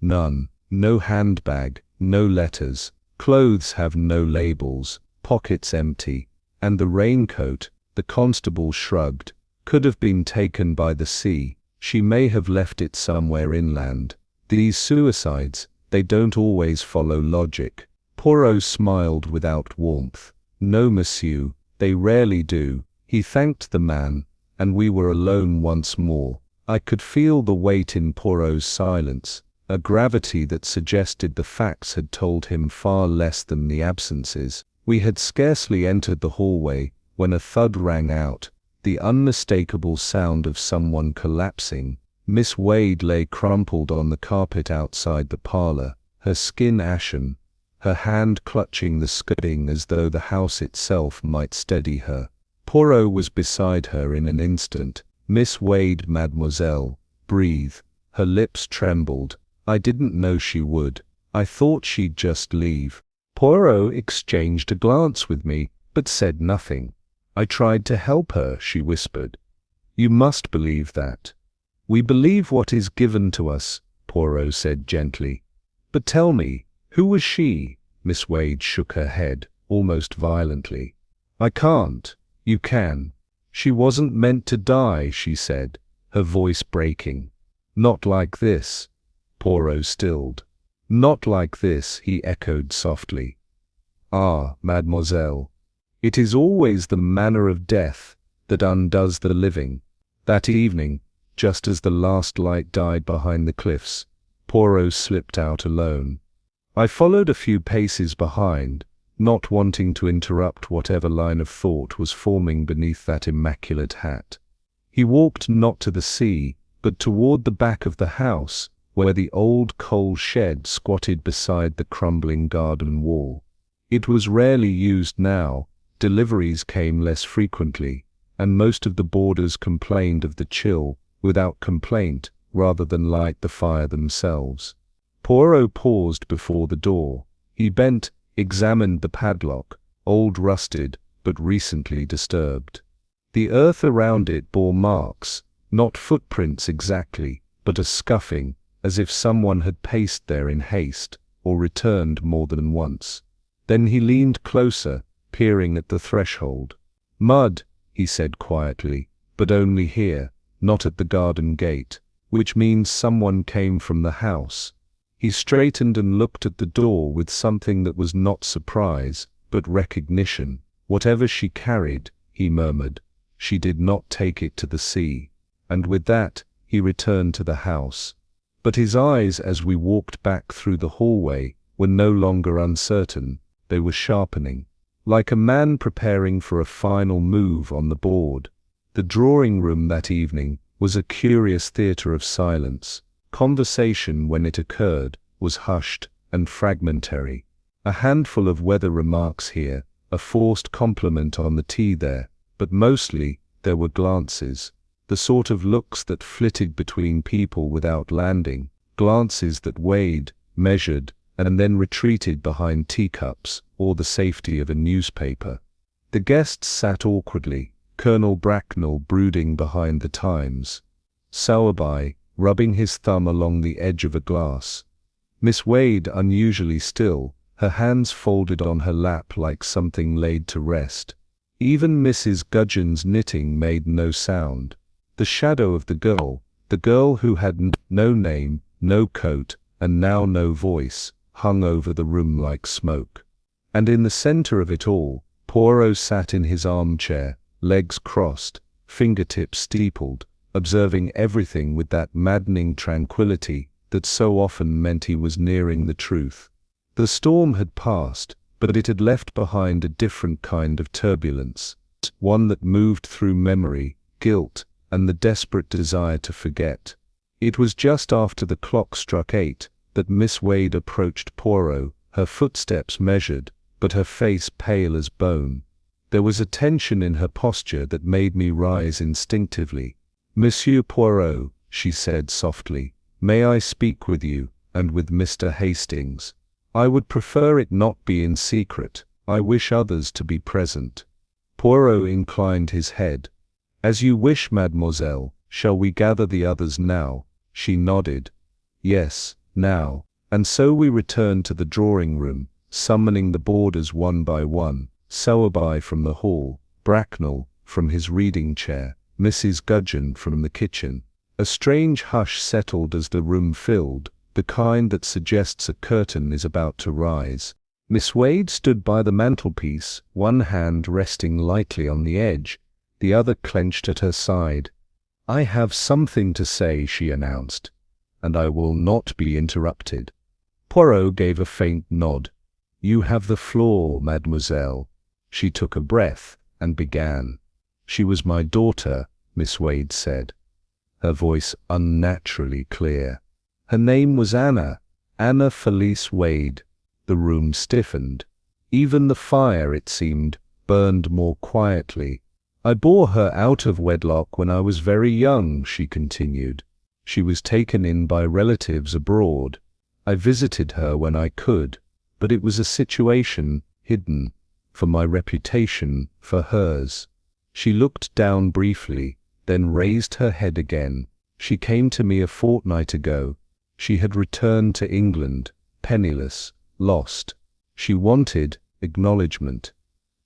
"None. No handbag, no letters. Clothes have no labels, pockets empty. And the raincoat," the constable shrugged, "could have been taken by the sea. She may have left it somewhere inland. These suicides, they don't always follow logic." Poirot smiled without warmth. "No, monsieur, they rarely do." He thanked the man, and we were alone once more. I could feel the weight in Poirot's silence, a gravity that suggested the facts had told him far less than the absences. We had scarcely entered the hallway, when a thud rang out, the unmistakable sound of someone collapsing. Miss Wade lay crumpled on the carpet outside the parlor, her skin ashen, her hand clutching the skirting as though the house itself might steady her. Poirot was beside her in an instant. "Miss Wade, mademoiselle, breathe." Her lips trembled. "I didn't know she would. I thought she'd just leave." Poirot exchanged a glance with me, but said nothing. "I tried to help her," she whispered. "You must believe that." "We believe what is given to us," Poirot said gently. "But tell me, who was she?" Miss Wade shook her head, almost violently. "I can't." "You can." "She wasn't meant to die," she said, her voice breaking. "Not like this." Poirot stilled. "Not like this," he echoed softly. "Ah, mademoiselle. It is always the manner of death that undoes the living." That evening, just as the last light died behind the cliffs, Poirot slipped out alone. I followed a few paces behind, not wanting to interrupt whatever line of thought was forming beneath that immaculate hat. He walked not to the sea, but toward the back of the house, where the old coal shed squatted beside the crumbling garden wall. It was rarely used now, deliveries came less frequently, and most of the boarders complained of the chill, without complaint, rather than light the fire themselves. Poirot paused before the door. He bent, examined the padlock, old rusted, but recently disturbed. The earth around it bore marks, not footprints exactly, but a scuffing, as if someone had paced there in haste, or returned more than once. Then he leaned closer, peering at the threshold. "Mud," he said quietly, "but only here, not at the garden gate, which means someone came from the house." He straightened and looked at the door with something that was not surprise, but recognition. Whatever she carried, he murmured, she did not take it to the sea. And with that, he returned to the house. But his eyes as we walked back through the hallway were no longer uncertain, they were sharpening, like a man preparing for a final move on the board. The drawing room that evening was a curious theatre of silence. Conversation, when it occurred, was hushed and fragmentary. A handful of weather remarks here, a forced compliment on the tea there, but mostly there were glances, the sort of looks that flitted between people without landing, glances that weighed, measured, and then retreated behind teacups or the safety of a newspaper. The guests sat awkwardly, Colonel Bracknell brooding behind the Times, Sowerby rubbing his thumb along the edge of a glass, Miss Wade unusually still, her hands folded on her lap like something laid to rest. Even Mrs. Gudgeon's knitting made no sound. The shadow of the girl who had no name, no coat, and now no voice, hung over the room like smoke. And in the center of it all, Poirot sat in his armchair, legs crossed, fingertips steepled, observing everything with that maddening tranquility that so often meant he was nearing the truth. The storm had passed, but it had left behind a different kind of turbulence, one that moved through memory, guilt, and the desperate desire to forget. It was just after the clock struck 8 that Miss Wade approached Poirot, her footsteps measured, but her face pale as bone. There was a tension in her posture that made me rise instinctively. "Monsieur Poirot," she said softly, "may I speak with you, and with Mr. Hastings? I would prefer it not be in secret. I wish others to be present." Poirot inclined his head. "As you wish, mademoiselle. Shall we gather the others now?" She nodded. "Yes, now." And so we returned to the drawing room, summoning the boarders one by one, Sowerby from the hall, Bracknell from his reading chair, Mrs. Gudgeon from the kitchen. A strange hush settled as the room filled, the kind that suggests a curtain is about to rise. Miss Wade stood by the mantelpiece, one hand resting lightly on the edge, the other clenched at her side. "I have something to say," she announced, "and I will not be interrupted." Poirot gave a faint nod. "You have the floor, mademoiselle." She took a breath and began. "She was my daughter," Miss Wade said, her voice unnaturally clear. "Her name was Anna Felice Wade." The room stiffened. Even the fire, it seemed, burned more quietly. "I bore her out of wedlock when I was very young," she continued. "She was taken in by relatives abroad. I visited her when I could, but it was a situation hidden, for my reputation, for hers." She looked down briefly, then raised her head again. "She came to me a fortnight ago. She had returned to England, penniless, lost. She wanted acknowledgement.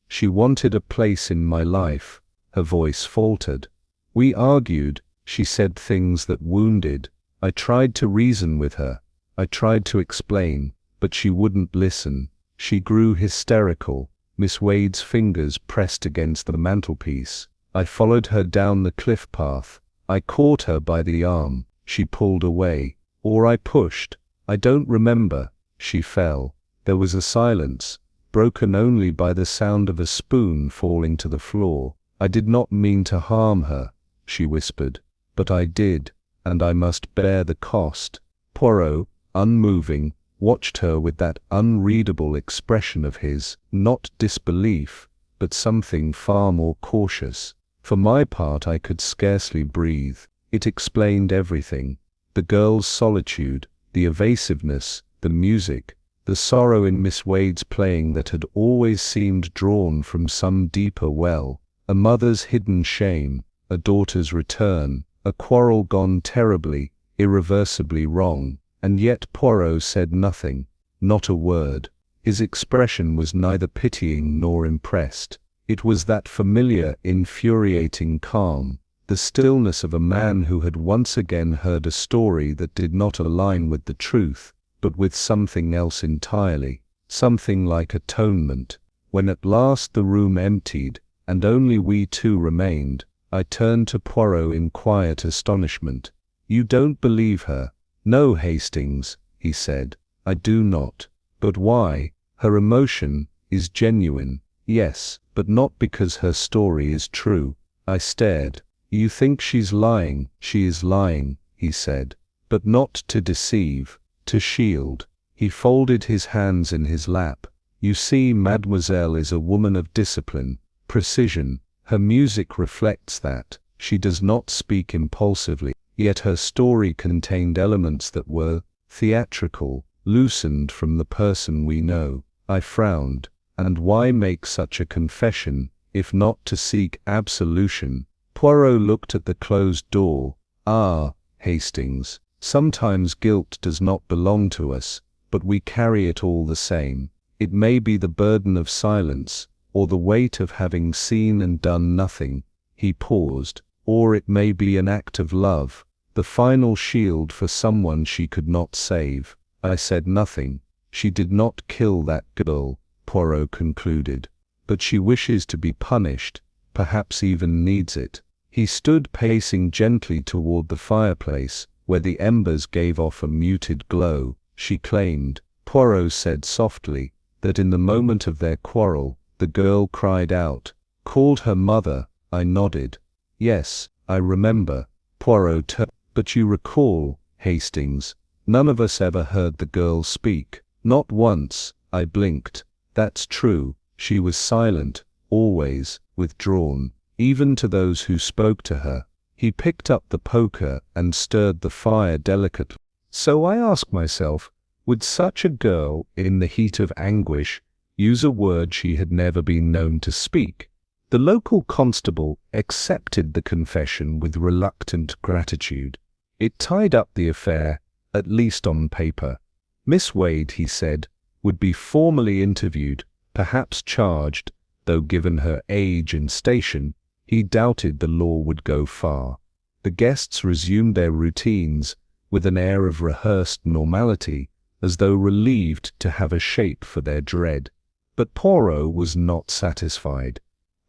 She wanted a place in my life." Her voice faltered. "We argued. She said things that wounded. I tried to reason with her. I tried to explain, but she wouldn't listen. She grew hysterical." Miss Wade's fingers pressed against the mantelpiece. "I followed her down the cliff path. I caught her by the arm. She pulled away. Or I pushed. I don't remember. She fell." There was a silence, broken only by the sound of a spoon falling to the floor. "I did not mean to harm her," she whispered, "but I did, and I must bear the cost." Poirot, unmoving, watched her with that unreadable expression of his, not disbelief, but something far more cautious. For my part, I could scarcely breathe. It explained everything. The girl's solitude, the evasiveness, the music, the sorrow in Miss Wade's playing that had always seemed drawn from some deeper well, a mother's hidden shame, a daughter's return, a quarrel gone terribly, irreversibly wrong. And yet Poirot said nothing, not a word. His expression was neither pitying nor impressed. It was that familiar, infuriating calm, the stillness of a man who had once again heard a story that did not align with the truth, but with something else entirely, something like atonement, When at last the room emptied, and only we two remained, I turned to Poirot in quiet astonishment. "You don't believe her?" "No, Hastings," he said, "I do not." "But why? Her emotion is genuine." "Yes, but not because her story is true." I stared. "You think she's lying?" "She is lying," he said, "but not to deceive, to shield." He folded his hands in his lap. "You see, Mademoiselle is a woman of discipline, precision. Her music reflects that. She does not speak impulsively, yet her story contained elements that were theatrical, loosened from the person we know." I frowned. "And why make such a confession, if not to seek absolution?" Poirot looked at the closed door. "Ah, Hastings, sometimes guilt does not belong to us, but we carry it all the same. It may be the burden of silence, or the weight of having seen and done nothing." He paused. "Or it may be an act of love, the final shield for someone she could not save." I said nothing. "She did not kill that girl," Poirot concluded, "but she wishes to be punished, perhaps even needs it." He stood pacing gently toward the fireplace, where the embers gave off a muted glow. "She claimed," Poirot said softly, "that in the moment of their quarrel, the girl cried out, called her mother." I nodded. "Yes, I remember." Poirot turned. "But you recall, Hastings, none of us ever heard the girl speak." "Not once." I blinked. "That's true. She was silent, always, withdrawn, even to those who spoke to her." He picked up the poker and stirred the fire delicately. "So I ask myself, would such a girl, in the heat of anguish, use a word she had never been known to speak?" The local constable accepted the confession with reluctant gratitude. It tied up the affair, at least on paper. Miss Wade, he said, would be formally interviewed, perhaps charged, though given her age and station, he doubted the law would go far. The guests resumed their routines with an air of rehearsed normality, as though relieved to have a shape for their dread. But Poirot was not satisfied.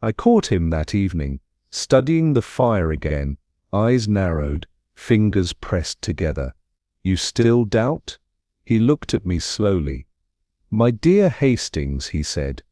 I caught him that evening, studying the fire again, eyes narrowed, fingers pressed together. "You still doubt?" He looked at me slowly. "My dear Hastings," he said,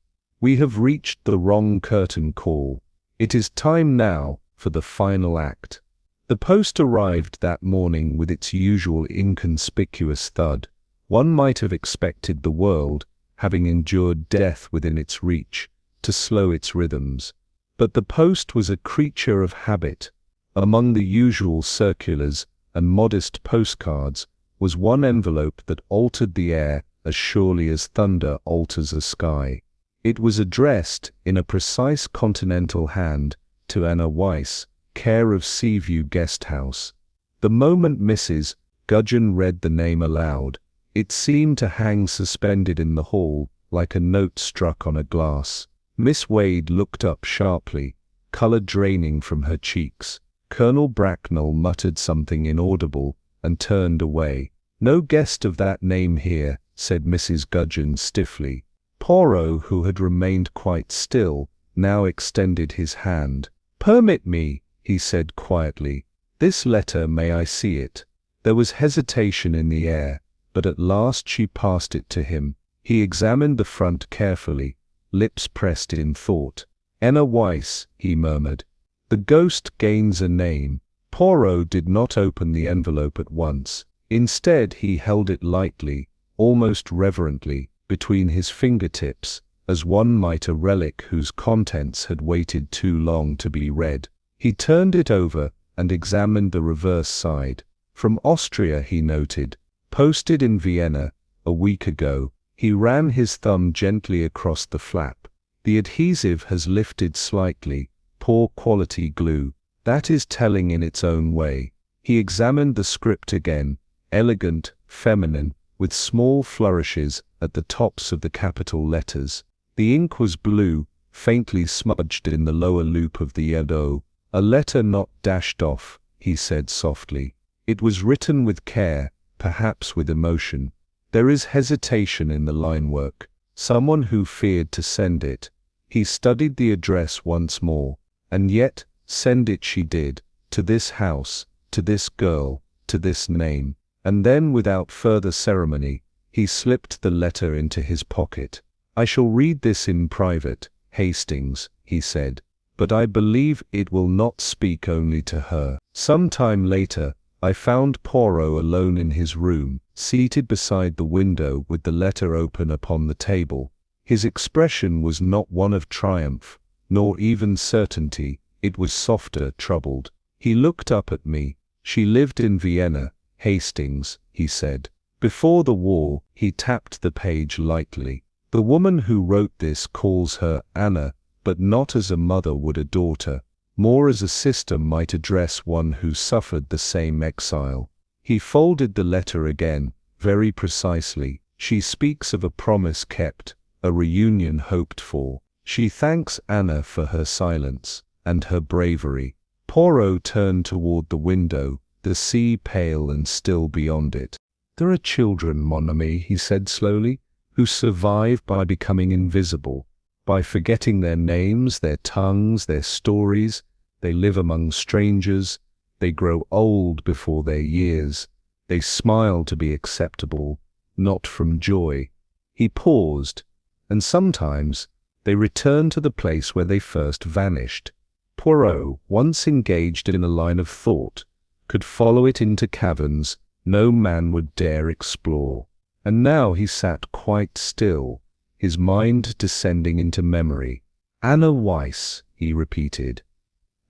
"we have reached the wrong curtain call. It is time now for the final act." The post arrived that morning with its usual inconspicuous thud. One might have expected the world, having endured death within its reach, to slow its rhythms. But the post was a creature of habit. Among the usual circulars and modest postcards was one envelope that altered the air as surely as thunder alters a sky. It was addressed, in a precise continental hand, to Anna Weiss, care of Seaview Guest House. The moment Mrs. Gudgeon read the name aloud, it seemed to hang suspended in the hall, like a note struck on a glass. Miss Wade looked up sharply, color draining from her cheeks. Colonel Bracknell muttered something inaudible, and turned away. "No guest of that name here," said Mrs. Gudgeon stiffly. Poirot, who had remained quite still, now extended his hand. "Permit me," he said quietly. "This letter, may I see it?" There was hesitation in the air, but at last she passed it to him. He examined the front carefully, lips pressed in thought. "Anna Weiss," he murmured. "The ghost gains a name." Poirot did not open the envelope at once. Instead, he held it lightly, almost reverently, between his fingertips, as one might a relic whose contents had waited too long to be read. He turned it over and examined the reverse side. "From Austria," he noted. "Posted in Vienna, a week ago." He ran his thumb gently across the flap. "The adhesive has lifted slightly, poor quality glue. That is telling in its own way." He examined the script again, elegant, feminine, with small flourishes at the tops of the capital letters. The ink was blue, faintly smudged in the lower loop of the O. "A letter not dashed off," he said softly. "It was written with care, perhaps with emotion. There is hesitation in the line work, someone who feared to send it. He studied the address once more, and yet, send it she did, to this house, to this girl, to this name. And then, without further ceremony, he slipped the letter into his pocket. "I shall read this in private, Hastings," he said, "but I believe it will not speak only to her." Some time later, I found Poirot alone in his room, seated beside the window with the letter open upon the table. His expression was not one of triumph, nor even certainty, it was softer, troubled. He looked up at me. "She lived in Vienna, Hastings," he said. "Before the war." He tapped the page lightly. "The woman who wrote this calls her Anna, but not as a mother would a daughter, more as a sister might address one who suffered the same exile." He folded the letter again, very precisely. "She speaks of a promise kept, a reunion hoped for. She thanks Anna for her silence, and her bravery." Poirot turned toward the window, the sea pale and still beyond it. "There are children, mon ami," he said slowly, "who survive by becoming invisible, by forgetting their names, their tongues, their stories. They live among strangers. They grow old before their years. They smile to be acceptable, not from joy." He paused, "and sometimes they return to the place where they first vanished." Poirot, once engaged in a line of thought, could follow it into caverns no man would dare explore. And now he sat quite still, his mind descending into memory. "Anna Weiss," he repeated.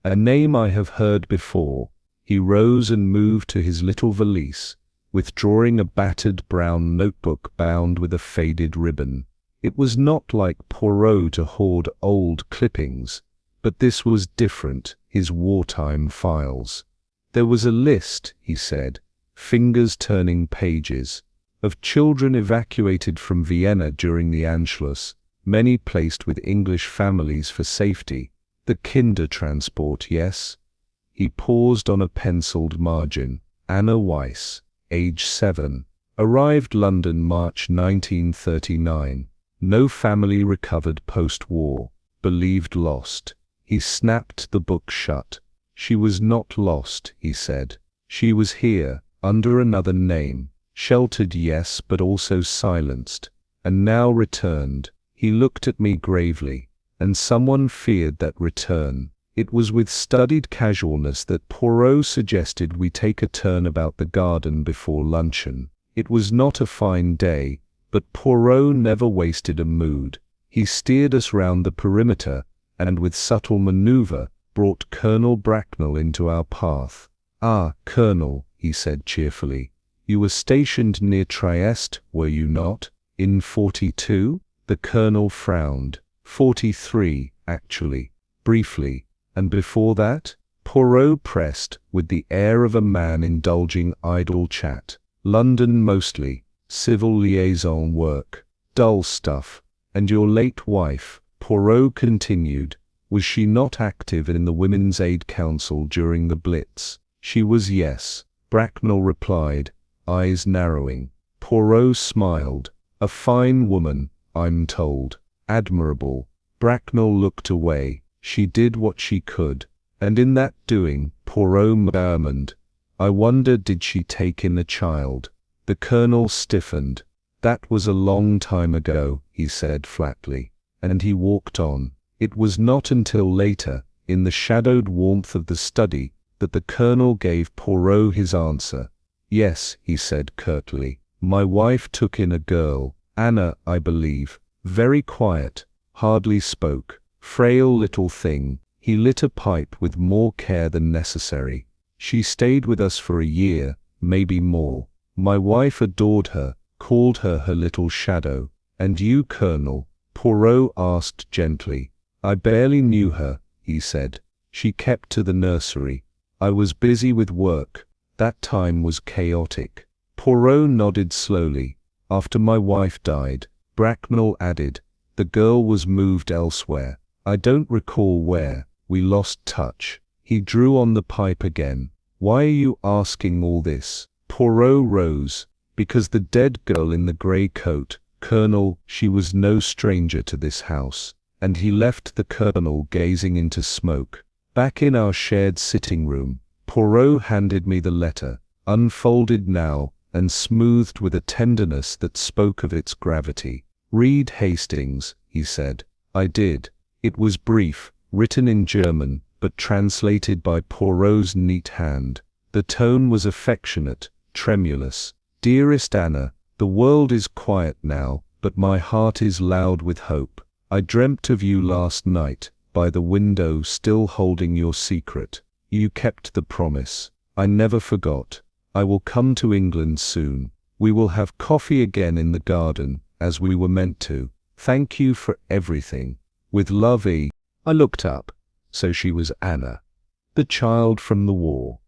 "A name I have heard before." He rose and moved to his little valise, withdrawing a battered brown notebook bound with a faded ribbon. It was not like Poirot to hoard old clippings, but this was different, his wartime files. "There was a list," he said, fingers turning pages, "of children evacuated from Vienna during the Anschluss, many placed with English families for safety. The Kindertransport, yes." He paused on a penciled margin. "Anna Weiss, age 7, arrived London March 1939. No family recovered post-war. Believed lost." He snapped the book shut. "She was not lost," he said. "She was here, under another name, sheltered, yes, but also silenced, and now returned." He looked at me gravely, and someone feared that return. It was with studied casualness that Poirot suggested we take a turn about the garden before luncheon. It was not a fine day, but Poirot never wasted a mood. He steered us round the perimeter, and with subtle maneuver, brought Colonel Bracknell into our path. "Ah, Colonel," he said cheerfully, "you were stationed near Trieste, were you not? In 42? The Colonel frowned. 43, actually. Briefly. And before that?" Poirot pressed, with the air of a man indulging idle chat. "London mostly. Civil liaison work. Dull stuff. And your late wife," Poirot continued, "was she not active in the Women's Aid Council during the Blitz?" "She was, yes," Bracknell replied, eyes narrowing. Poirot smiled. "A fine woman, I'm told. Admirable." Bracknell looked away. "She did what she could. And in that doing," Poirot murmured, "I wonder did she take in a child?" The Colonel stiffened. "That was a long time ago," he said flatly, and he walked on. It was not until later, in the shadowed warmth of the study, that the Colonel gave Poirot his answer. "Yes," he said curtly, "my wife took in a girl, Anna, I believe, very quiet, hardly spoke, frail little thing." He lit a pipe with more care than necessary. "She stayed with us for a year, maybe more. My wife adored her, called her her little shadow." "And you, Colonel?" Poirot asked gently. "I barely knew her," he said. "She kept to the nursery. I was busy with work. That time was chaotic." Poirot nodded slowly. "After my wife died," Bracknell added, "the girl was moved elsewhere. I don't recall where. We lost touch." He drew on the pipe again. "Why are you asking all this?" Poirot rose. "Because the dead girl in the grey coat, Colonel, she was no stranger to this house, and he left the Colonel gazing into smoke. Back in our shared sitting room, Poirot handed me the letter, unfolded now, and smoothed with a tenderness that spoke of its gravity. "Read Hastings," he said. I did. It was brief, written in German, but translated by Poirot's neat hand. The tone was affectionate, tremulous. "Dearest Anna, the world is quiet now, but my heart is loud with hope. I dreamt of you last night, by the window, still holding your secret. You kept the promise. I never forgot. I will come to England soon. We will have coffee again in the garden, as we were meant to. Thank you for everything. With love, E." I looked up. So she was Anna, the child from the war.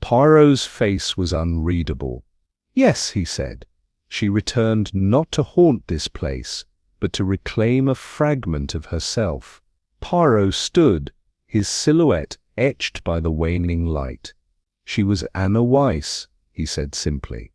Poirot's face was unreadable. "Yes," he said. "She returned not to haunt this place, but to reclaim a fragment of herself." Poirot stood, his silhouette etched by the waning light. "She was Anna Weiss," he said simply.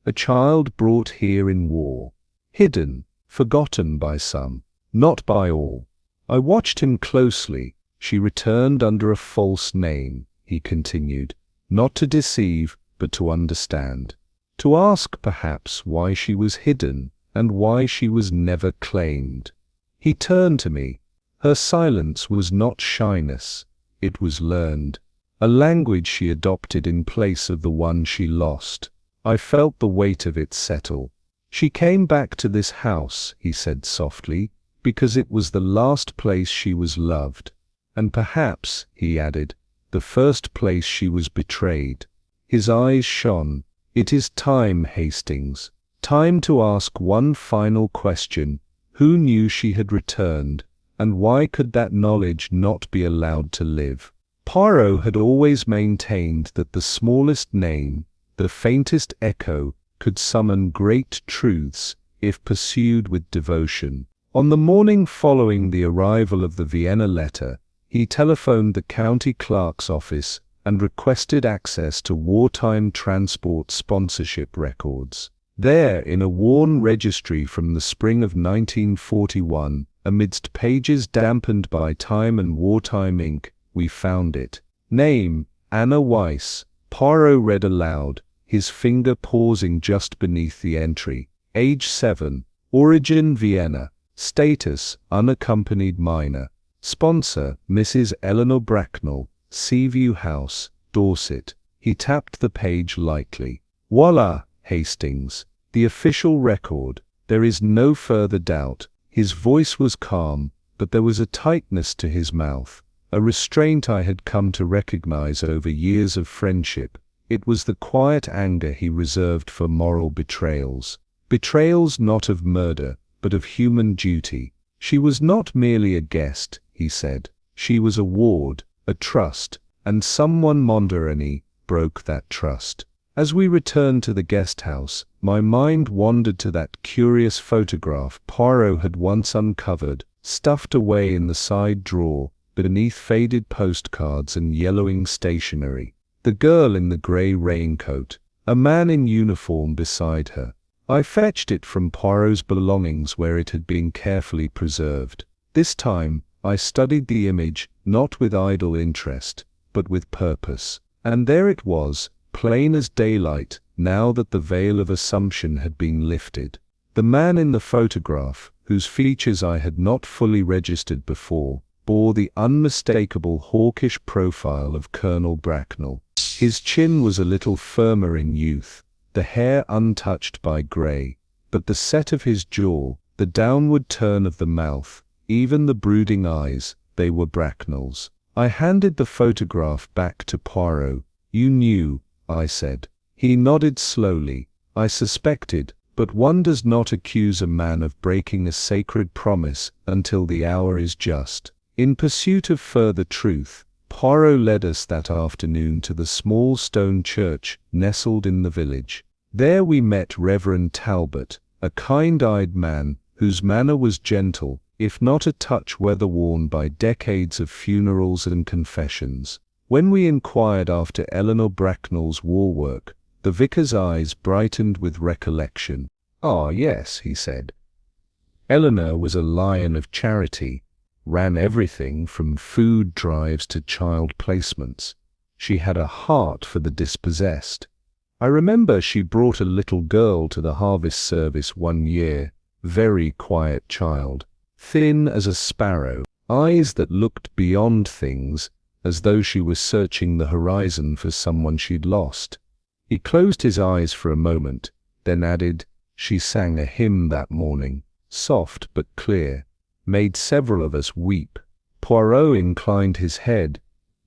"A child brought here in war. Hidden, forgotten by some, not by all." I watched him closely. "She returned under a false name," he continued, "not to deceive, but to understand. To ask, perhaps, why she was hidden, and why she was never claimed." He turned to me. Her silence was not shyness. It was learned. A language she adopted in place of the one she lost. I felt the weight of it settle. "She came back to this house," he said softly, "because it was the last place she was loved. And perhaps," he added, "the first place she was betrayed." His eyes shone. "It is time, Hastings. Time to ask one final question. Who knew she had returned, and why could that knowledge not be allowed to live?" Poirot had always maintained that the smallest name, the faintest echo, could summon great truths, if pursued with devotion. On the morning following the arrival of the Vienna letter, he telephoned the county clerk's office and requested access to wartime transport sponsorship records. There, in a worn registry from the spring of 1941, amidst pages dampened by time and wartime ink, we found it. Name, Anna Weiss. Poirot read aloud, his finger pausing just beneath the entry. Age 7. Origin Vienna. Status, unaccompanied minor. Sponsor, Mrs. Eleanor Bracknell, Seaview House, Dorset. He tapped the page lightly. Voila, Hastings. The official record. There is no further doubt. His voice was calm, but there was a tightness to his mouth, a restraint I had come to recognize over years of friendship. It was the quiet anger he reserved for moral betrayals. Betrayals not of murder, but of human duty. She was not merely a guest, he said. She was a ward, a trust, and someone Monderani broke that trust. As we returned to the guest house, my mind wandered to that curious photograph Poirot had once uncovered, stuffed away in the side drawer, beneath faded postcards and yellowing stationery. The girl in the grey raincoat, a man in uniform beside her. I fetched it from Poirot's belongings where it had been carefully preserved. This time, I studied the image, not with idle interest, but with purpose. And there it was, plain as daylight, now that the veil of assumption had been lifted. The man in the photograph, whose features I had not fully registered before, bore the unmistakable hawkish profile of Colonel Bracknell. His chin was a little firmer in youth, the hair untouched by grey, but the set of his jaw, the downward turn of the mouth, even the brooding eyes, they were Bracknell's. I handed the photograph back to Poirot. "You knew," I said. He nodded slowly. "I suspected, but one does not accuse a man of breaking a sacred promise until the hour is just." In pursuit of further truth, Poirot led us that afternoon to the small stone church nestled in the village. There we met Reverend Talbot, a kind-eyed man whose manner was gentle, if not a touch weather-worn by decades of funerals and confessions. When we inquired after Eleanor Bracknell's war work, the vicar's eyes brightened with recollection. "Ah, yes," he said. Eleanor was a lion of charity, ran everything from food drives to child placements. She had a heart for the dispossessed. I remember she brought a little girl to the harvest service one year, very quiet child, thin as a sparrow, eyes that looked beyond things, as though she was searching the horizon for someone she'd lost. He closed his eyes for a moment, then added, "She sang a hymn that morning, soft but clear, made several of us weep." Poirot inclined his head.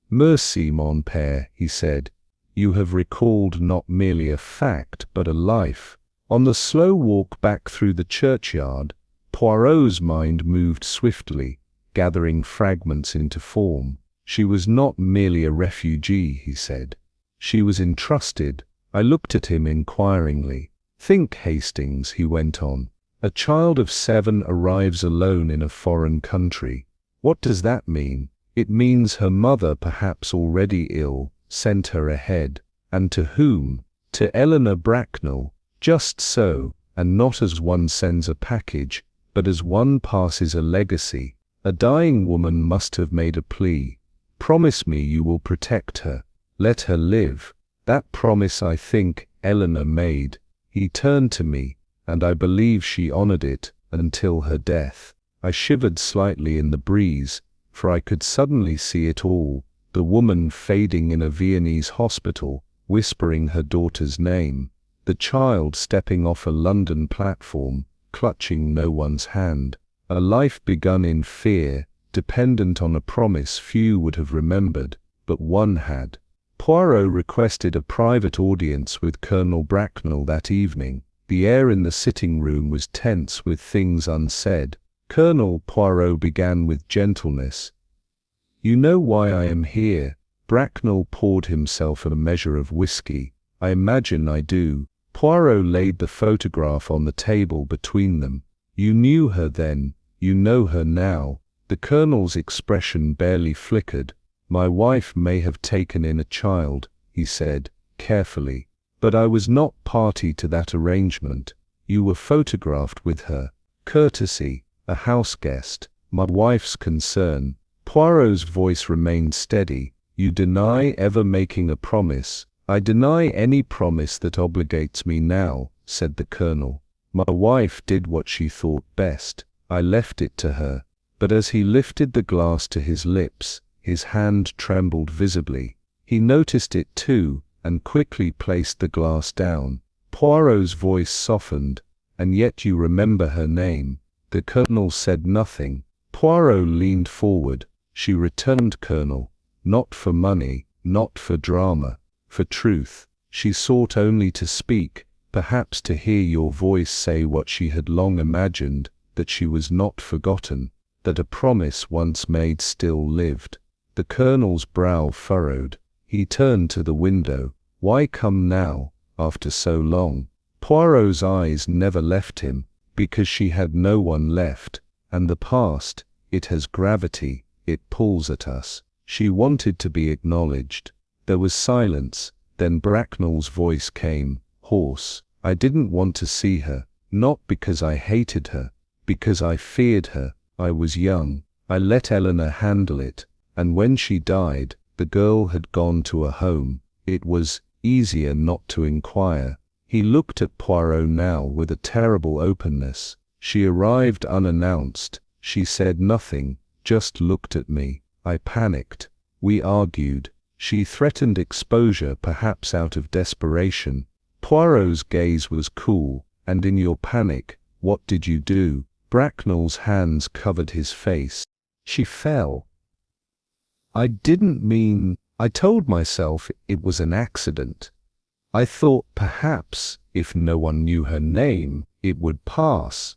"Merci, mon père," he said. "You have recalled not merely a fact, but a life." On the slow walk back through the churchyard, Poirot's mind moved swiftly, gathering fragments into form. She was not merely a refugee, he said. She was entrusted. I looked at him inquiringly. "Think, Hastings," he went on. "A child of 7 arrives alone in a foreign country. What does that mean? It means her mother, perhaps already ill, sent her ahead. And to whom? To Eleanor Bracknell. Just so, and not as one sends a package, but as one passes a legacy. A dying woman must have made a plea. Promise me you will protect her. Let her live." That promise, I think, Eleanor made. He turned to me, and I believe she honored it until her death. I shivered slightly in the breeze, for I could suddenly see it all, the woman fading in a Viennese hospital, whispering her daughter's name, the child stepping off a London platform, clutching no one's hand, a life begun in fear, dependent on a promise few would have remembered, but one had. Poirot requested a private audience with Colonel Bracknell that evening. The air in the sitting room was tense with things unsaid. Colonel Poirot began with gentleness. "You know why I am here." Bracknell poured himself a measure of whiskey. "I imagine I do." Poirot laid the photograph on the table between them. "You knew her then. You know her now." The Colonel's expression barely flickered. "My wife may have taken in a child," he said, carefully. "But I was not party to that arrangement. You were photographed with her. Courtesy, a house guest, my wife's concern." Poirot's voice remained steady. "You deny ever making a promise." "I deny any promise that obligates me now," said the Colonel. "My wife did what she thought best. I left it to her." But as he lifted the glass to his lips, his hand trembled visibly. He noticed it too, and quickly placed the glass down. Poirot's voice softened. "And yet you remember her name." The Colonel said nothing. Poirot leaned forward. "She returned, Colonel. Not for money, not for drama, for truth. She sought only to speak, perhaps to hear your voice say what she had long imagined, that she was not forgotten, that a promise once made still lived." The Colonel's brow furrowed. He turned to the window. "Why come now, after so long?" Poirot's eyes never left him, because she had no one left, and the past, it has gravity, it pulls at us. She wanted to be acknowledged. There was silence, then Bracknell's voice came, hoarse. "I didn't want to see her, not because I hated her, because I feared her. I was young. I let Eleanor handle it, and when she died, the girl had gone to a home. It was easier not to inquire." He looked at Poirot now with a terrible openness. "She arrived unannounced. She said nothing, just looked at me. I panicked. We argued. She threatened exposure, perhaps out of desperation." Poirot's gaze was cool. "And in your panic, what did you do?" Bracknell's hands covered his face. "She fell. I didn't mean. I told myself it was an accident. I thought perhaps, if no one knew her name, it would pass."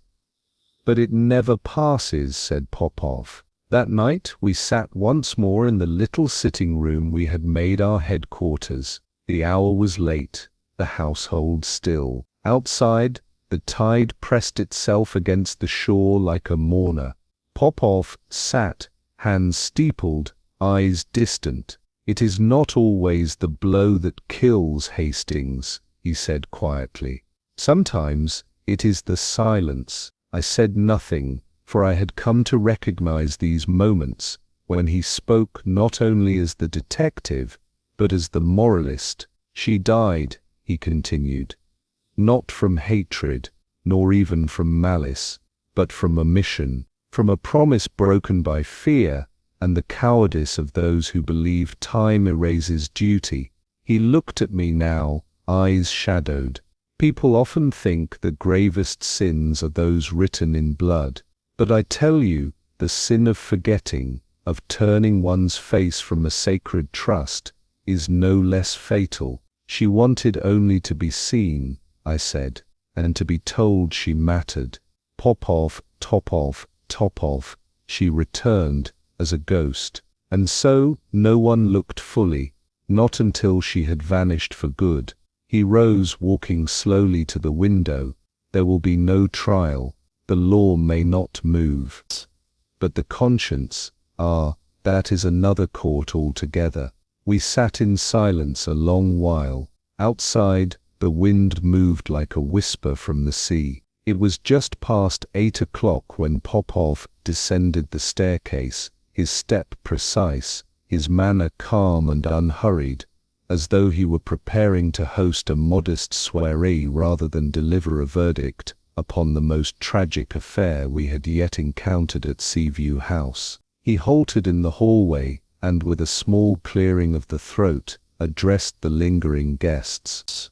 "But it never passes," said Popov. That night we sat once more in the little sitting room we had made our headquarters. The hour was late, the household still. Outside, the tide pressed itself against the shore like a mourner. Popov sat, hands steepled, eyes distant. "It is not always the blow that kills, Hastings," he said quietly. "Sometimes it is the silence." I said nothing, for I had come to recognize these moments when he spoke not only as the detective, but as the moralist. She died, he continued, not from hatred, nor even from malice, but from omission, from a promise broken by fear and the cowardice of those who believe time erases duty. He looked at me now, eyes shadowed. People often think the gravest sins are those written in blood, but I tell you, the sin of forgetting, of turning one's face from a sacred trust, is no less fatal. She wanted only to be seen, I said, and to be told she mattered. Popov, Topov, Topov, she returned, as a ghost. And so, no one looked fully, not until she had vanished for good. He rose, walking slowly to the window. There will be no trial. The law may not move. But the conscience, that is another court altogether. We sat in silence a long while. Outside, the wind moved like a whisper from the sea. It was just past 8 o'clock when Popov descended the staircase, his step precise, his manner calm and unhurried, as though he were preparing to host a modest soiree rather than deliver a verdict upon the most tragic affair we had yet encountered at Seaview House. He halted in the hallway, and with a small clearing of the throat, addressed the lingering guests.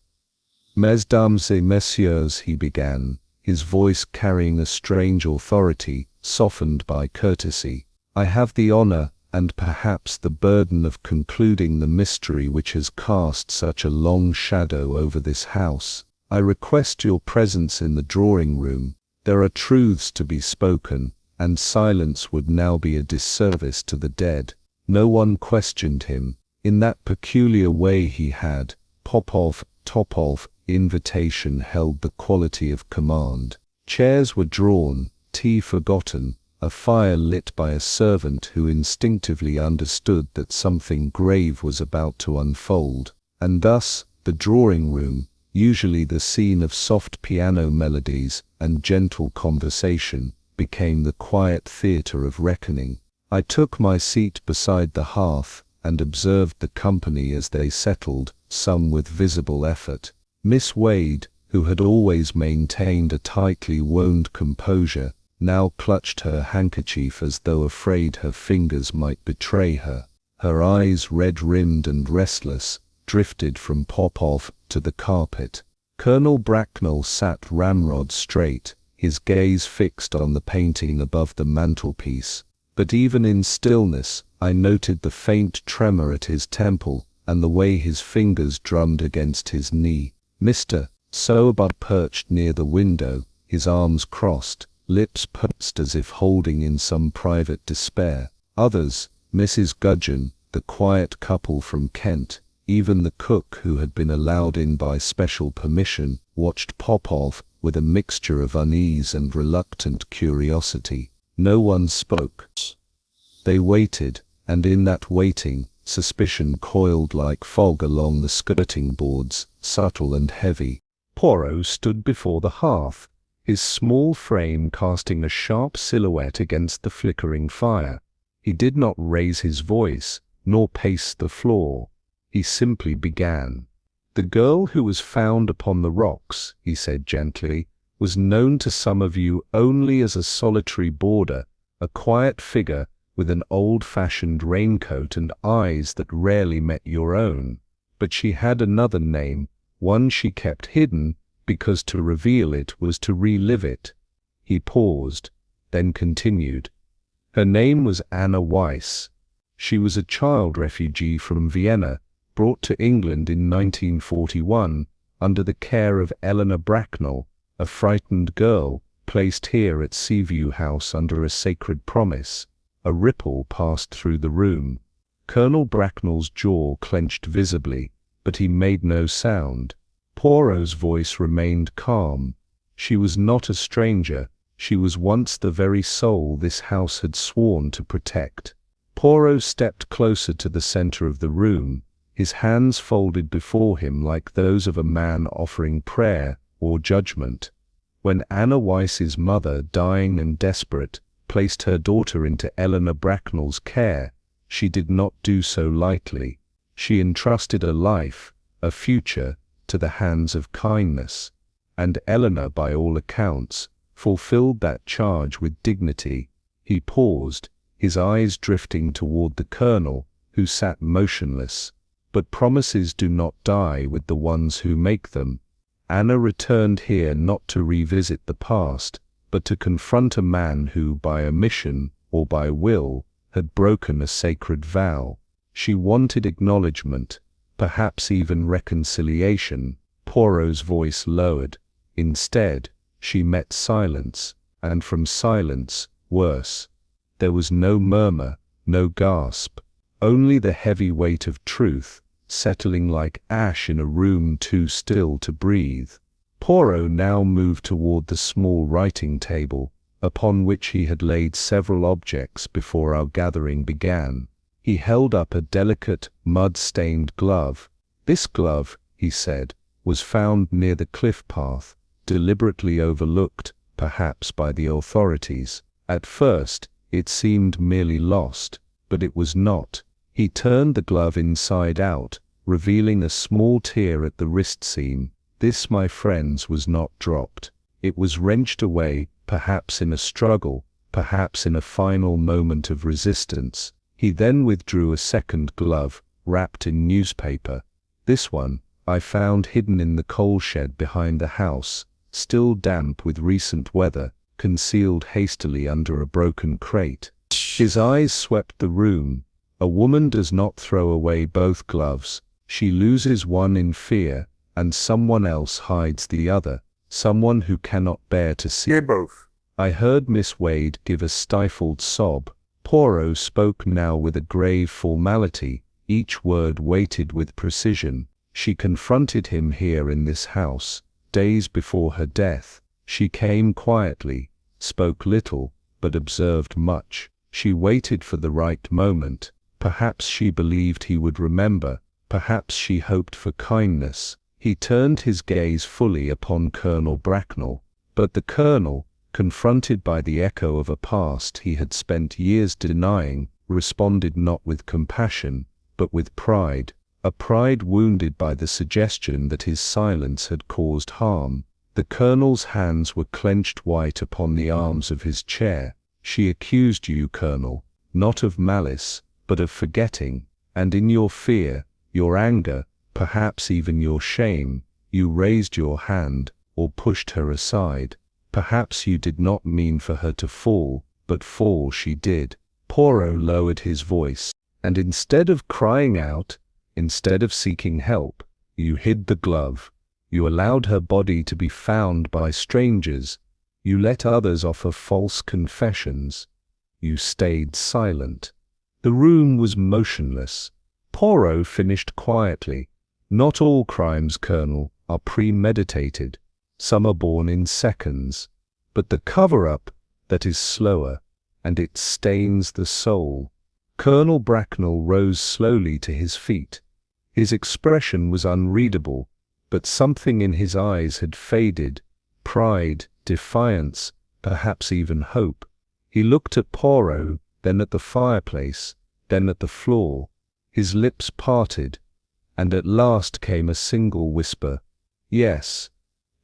Mesdames et messieurs, he began, his voice carrying a strange authority, softened by courtesy. I have the honor, and perhaps the burden of concluding the mystery which has cast such a long shadow over this house. I request your presence in the drawing room. There are truths to be spoken, and silence would now be a disservice to the dead. No one questioned him. In that peculiar way he had, Popov, Topov, invitation held the quality of command. Chairs were drawn, tea forgotten, a fire lit by a servant who instinctively understood that something grave was about to unfold. And thus, the drawing room, usually the scene of soft piano melodies and gentle conversation, became the quiet theatre of reckoning. I took my seat beside the hearth, and observed the company as they settled, some with visible effort. Miss Wade, who had always maintained a tightly wound composure, now clutched her handkerchief as though afraid her fingers might betray her. Her eyes, red-rimmed and restless, drifted from Popov to the carpet. Colonel Bracknell sat ramrod straight, his gaze fixed on the painting above the mantelpiece. But even in stillness, I noted the faint tremor at his temple, and the way his fingers drummed against his knee. Mr. Sowerby perched near the window, his arms crossed, lips pursed as if holding in some private despair. Others, Mrs. Gudgeon, the quiet couple from Kent, even the cook who had been allowed in by special permission, watched Popov with a mixture of unease and reluctant curiosity. No one spoke. They waited, and in that waiting, suspicion coiled like fog along the skirting boards, subtle and heavy. Poirot stood before the hearth, his small frame casting a sharp silhouette against the flickering fire. He did not raise his voice, nor pace the floor. He simply began. "The girl who was found upon the rocks," he said gently, "was known to some of you only as a solitary boarder, a quiet figure with an old-fashioned raincoat and eyes that rarely met your own. But she had another name, one she kept hidden, because to reveal it was to relive it." He paused, then continued. "Her name was Anna Weiss. She was a child refugee from Vienna, brought to England in 1941, under the care of Eleanor Bracknell, a frightened girl, placed here at Seaview House under a sacred promise." A ripple passed through the room. Colonel Bracknell's jaw clenched visibly, but he made no sound. Poirot's voice remained calm. "She was not a stranger. She was once the very soul this house had sworn to protect." Poirot stepped closer to the center of the room, his hands folded before him like those of a man offering prayer or judgment. When Anna Weiss's mother, dying and desperate, placed her daughter into Eleanor Bracknell's care, she did not do so lightly. She entrusted a life, a future, to the hands of kindness, and Eleanor, by all accounts, fulfilled that charge with dignity. He paused, his eyes drifting toward the Colonel, who sat motionless. But promises do not die with the ones who make them. Anna returned here not to revisit the past, but to confront a man who, by omission or by will, had broken a sacred vow. She wanted acknowledgement, perhaps even reconciliation. Poirot's voice lowered. Instead, she met silence, and from silence, worse. There was no murmur, no gasp, only the heavy weight of truth, settling like ash in a room too still to breathe. Poirot now moved toward the small writing table, upon which he had laid several objects before our gathering began. He held up a delicate, mud-stained glove. This glove, he said, was found near the cliff path, deliberately overlooked, perhaps by the authorities. At first, it seemed merely lost, but it was not. He turned the glove inside out, revealing a small tear at the wrist seam. This, my friends, was not dropped. It was wrenched away, perhaps in a struggle, perhaps in a final moment of resistance. He then withdrew a second glove, wrapped in newspaper. This one, I found hidden in the coal shed behind the house, still damp with recent weather, concealed hastily under a broken crate. His eyes swept the room. A woman does not throw away both gloves. She loses one in fear, and someone else hides the other, someone who cannot bear to see both. I heard Miss Wade give a stifled sob. Poirot spoke now with a grave formality, each word weighted with precision. She confronted him here in this house, days before her death. She came quietly, spoke little, but observed much. She waited for the right moment. Perhaps she believed he would remember, perhaps she hoped for kindness. He turned his gaze fully upon Colonel Bracknell, but the Colonel, confronted by the echo of a past he had spent years denying, responded not with compassion, but with pride, a pride wounded by the suggestion that his silence had caused harm. The Colonel's hands were clenched white upon the arms of his chair. She accused you, Colonel, not of malice, but of forgetting, and in your fear, your anger, perhaps even your shame, you raised your hand, or pushed her aside. Perhaps you did not mean for her to fall, but fall she did. Poirot lowered his voice, and instead of crying out, instead of seeking help, you hid the glove. You allowed her body to be found by strangers. You let others offer false confessions. You stayed silent. The room was motionless. Poirot finished quietly. Not all crimes, Colonel, are premeditated. Some are born in seconds. But the cover-up, that is slower, and it stains the soul. Colonel Bracknell rose slowly to his feet. His expression was unreadable, but something in his eyes had faded. Pride, defiance, perhaps even hope. He looked at Poirot, then at the fireplace, then at the floor. His lips parted, and at last came a single whisper, "Yes."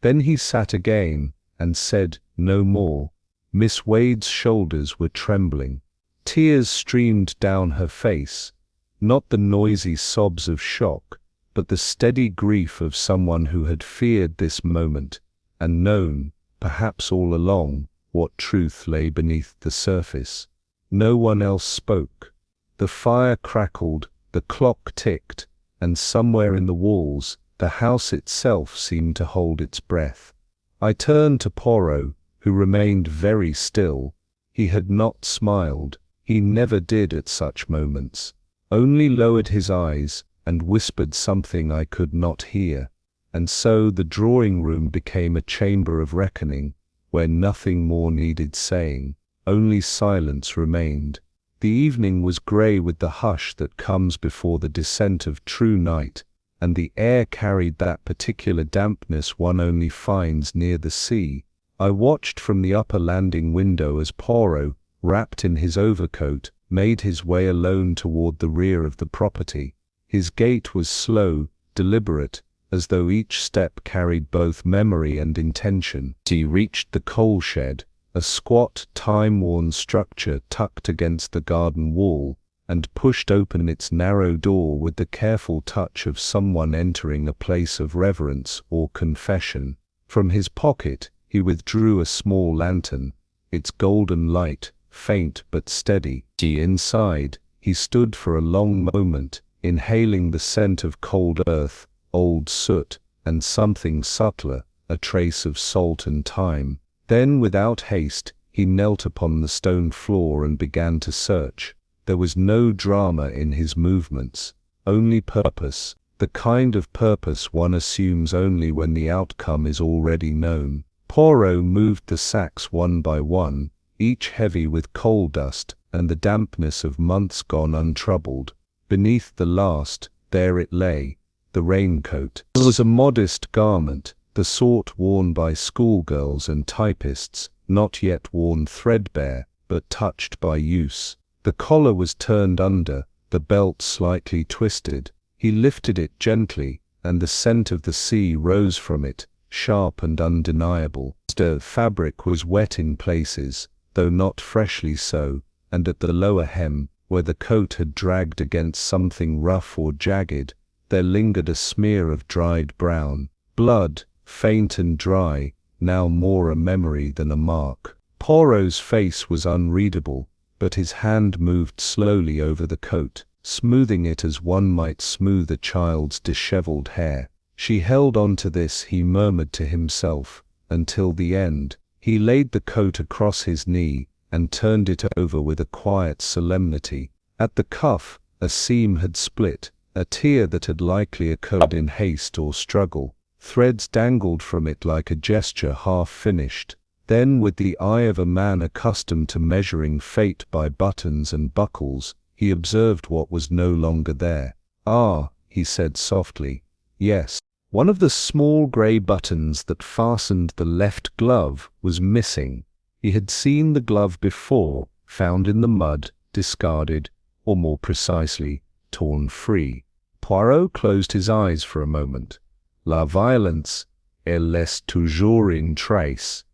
Then he sat again, and said no more. Miss Wade's shoulders were trembling. Tears streamed down her face, not the noisy sobs of shock, but the steady grief of someone who had feared this moment, and known, perhaps all along, what truth lay beneath the surface. No one else spoke. The fire crackled, the clock ticked, and somewhere in the walls, the house itself seemed to hold its breath. I turned to Poirot, who remained very still. He had not smiled. He never did at such moments. Only lowered his eyes, and whispered something I could not hear. And so the drawing-room became a chamber of reckoning, where nothing more needed saying. Only silence remained. The evening was grey with the hush that comes before the descent of true night, and the air carried that particular dampness one only finds near the sea. I watched from the upper landing window as Poirot, wrapped in his overcoat, made his way alone toward the rear of the property. His gait was slow, deliberate, as though each step carried both memory and intention. He reached the coal shed, a squat, time-worn structure tucked against the garden wall, and pushed open its narrow door with the careful touch of someone entering a place of reverence or confession. From his pocket, he withdrew a small lantern, its golden light, faint but steady. Inside, he stood for a long moment, inhaling the scent of cold earth, old soot, and something subtler, a trace of salt and thyme. Then, without haste, he knelt upon the stone floor and began to search. There was no drama in his movements, only purpose, the kind of purpose one assumes only when the outcome is already known. Poirot moved the sacks one by one, each heavy with coal dust and the dampness of months gone untroubled. Beneath the last, there it lay, the raincoat. It was a modest garment, the sort worn by schoolgirls and typists, not yet worn threadbare, but touched by use. The collar was turned under, the belt slightly twisted. He lifted it gently, and the scent of the sea rose from it, sharp and undeniable. The fabric was wet in places, though not freshly so, and at the lower hem, where the coat had dragged against something rough or jagged, there lingered a smear of dried brown blood, faint and dry, now more a memory than a mark. Poirot's face was unreadable, but his hand moved slowly over the coat, smoothing it as one might smooth a child's dishevelled hair. She held on to this, he murmured to himself, until the end. He laid the coat across his knee, and turned it over with a quiet solemnity. At the cuff, a seam had split, a tear that had likely occurred in haste or struggle. Threads dangled from it like a gesture half finished. Then, with the eye of a man accustomed to measuring fate by buttons and buckles, he observed what was no longer there. "Ah," he said softly. "Yes." One of the small grey buttons that fastened the left glove was missing. He had seen the glove before, found in the mud, discarded, or more precisely, torn free. Poirot closed his eyes for a moment. La violence, elle laisse toujours une trace.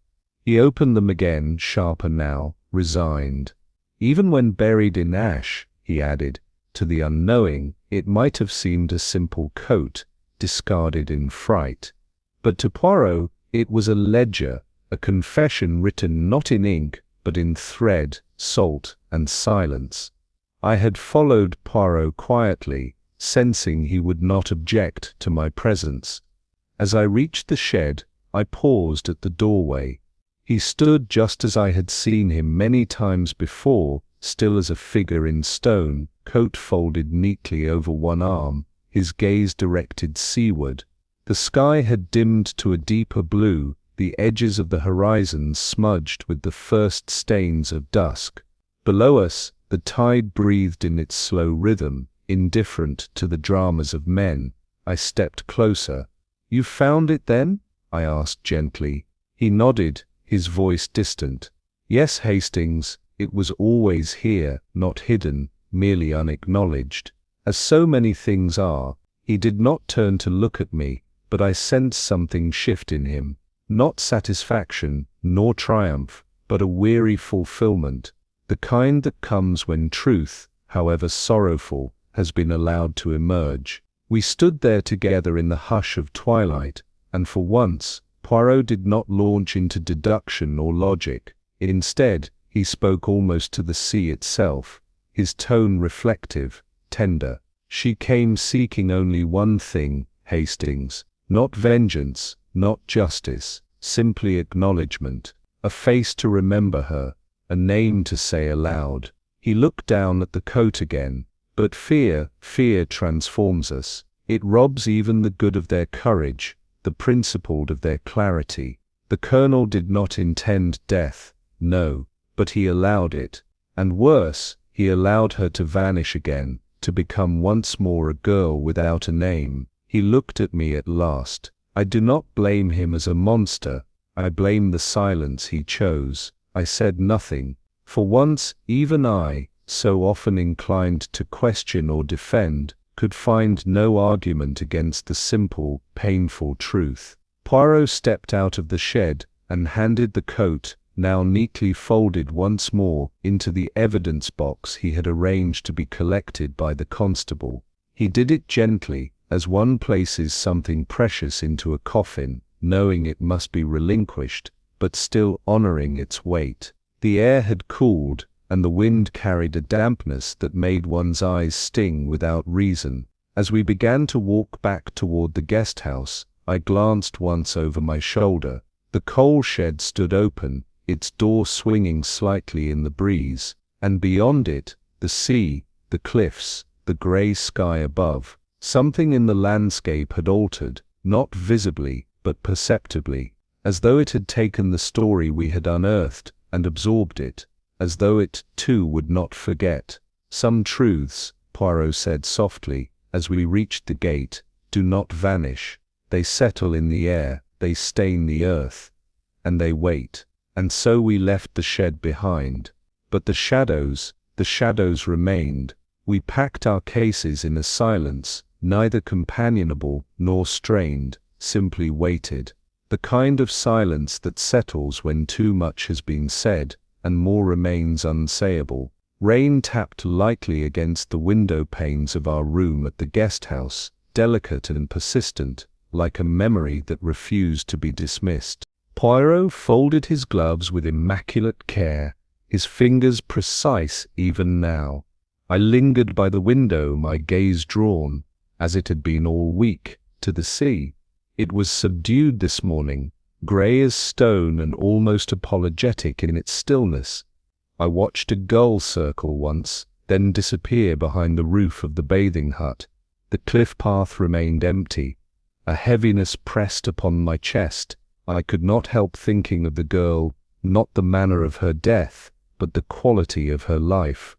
He opened them again, sharper now, resigned. Even when buried in ash, he added, to the unknowing, it might have seemed a simple coat, discarded in fright. But to Poirot, it was a ledger, a confession written not in ink, but in thread, salt, and silence. I had followed Poirot quietly, sensing he would not object to my presence. As I reached the shed, I paused at the doorway. He stood just as I had seen him many times before, still as a figure in stone, coat folded neatly over one arm, his gaze directed seaward. The sky had dimmed to a deeper blue, the edges of the horizon smudged with the first stains of dusk. Below us, the tide breathed in its slow rhythm, indifferent to the dramas of men. I stepped closer. "You found it then?" I asked gently. He nodded, his voice distant. "Yes, Hastings, it was always here, not hidden, merely unacknowledged. As so many things are." He did not turn to look at me, but I sensed something shift in him. Not satisfaction, nor triumph, but a weary fulfillment, the kind that comes when truth, however sorrowful, has been allowed to emerge. We stood there together in the hush of twilight, and for once, Poirot did not launch into deduction or logic. Instead, he spoke almost to the sea itself, his tone reflective, tender. "She came seeking only one thing, Hastings, not vengeance, not justice, simply acknowledgement, a face to remember her, a name to say aloud." He looked down at the coat again. "But fear transforms us. It robs even the good of their courage, the principled of their clarity. The Colonel did not intend death, no, but he allowed it. And worse, he allowed her to vanish again, to become once more a girl without a name." He looked at me at last. "I do not blame him as a monster. I blame the silence he chose. I said nothing. For once, even I, so often inclined to question or defend, could find no argument against the simple, painful truth. Poirot stepped out of the shed and handed the coat, now neatly folded once more, into the evidence box he had arranged to be collected by the constable. He did it gently, as one places something precious into a coffin, knowing it must be relinquished, but still honoring its weight. The air had cooled, and the wind carried a dampness that made one's eyes sting without reason. As we began to walk back toward the guest house, I glanced once over my shoulder. The coal shed stood open, its door swinging slightly in the breeze, and beyond it, the sea, the cliffs, the grey sky above. Something in the landscape had altered, not visibly, but perceptibly, as though it had taken the story we had unearthed and absorbed it, as though it, too, would not forget. Some truths, Poirot said softly, as we reached the gate, do not vanish. They settle in the air, they stain the earth, and they wait. And so we left the shed behind. But the shadows remained. We packed our cases in a silence, neither companionable nor strained, simply waited. The kind of silence that settles when too much has been said, and more remains unsayable. Rain tapped lightly against the window panes of our room at the guest house, delicate and persistent, like a memory that refused to be dismissed. Poirot folded his gloves with immaculate care, his fingers precise even now. I lingered by the window, my gaze drawn, as it had been all week, to the sea. It was subdued this morning, grey as stone and almost apologetic in its stillness. I watched a gull circle once, then disappear behind the roof of the bathing hut. The cliff path remained empty. A heaviness pressed upon my chest. I could not help thinking of the girl, not the manner of her death, but the quality of her life.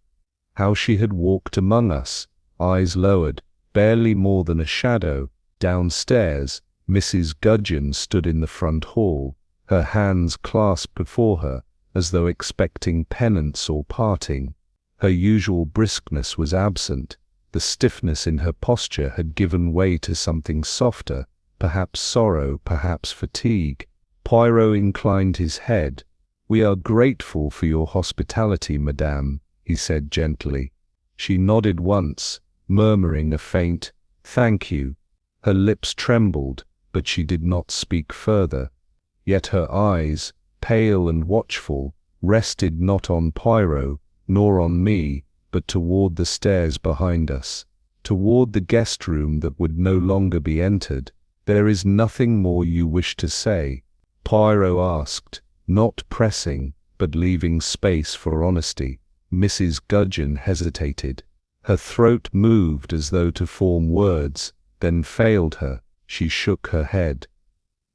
How she had walked among us, eyes lowered, barely more than a shadow. Downstairs, Mrs. Gudgeon stood in the front hall, her hands clasped before her, as though expecting penance or parting. Her usual briskness was absent. The stiffness in her posture had given way to something softer, perhaps sorrow, perhaps fatigue. Poirot inclined his head. "We are grateful for your hospitality, madame," he said gently. She nodded once, murmuring a faint, "Thank you." Her lips trembled, but she did not speak further. Yet her eyes, pale and watchful, rested not on Poirot, nor on me, but toward the stairs behind us, toward the guest room that would no longer be entered. "There is nothing more you wish to say?" Poirot asked, not pressing, but leaving space for honesty. Mrs. Gudgeon hesitated. Her throat moved as though to form words, then failed her. She shook her head.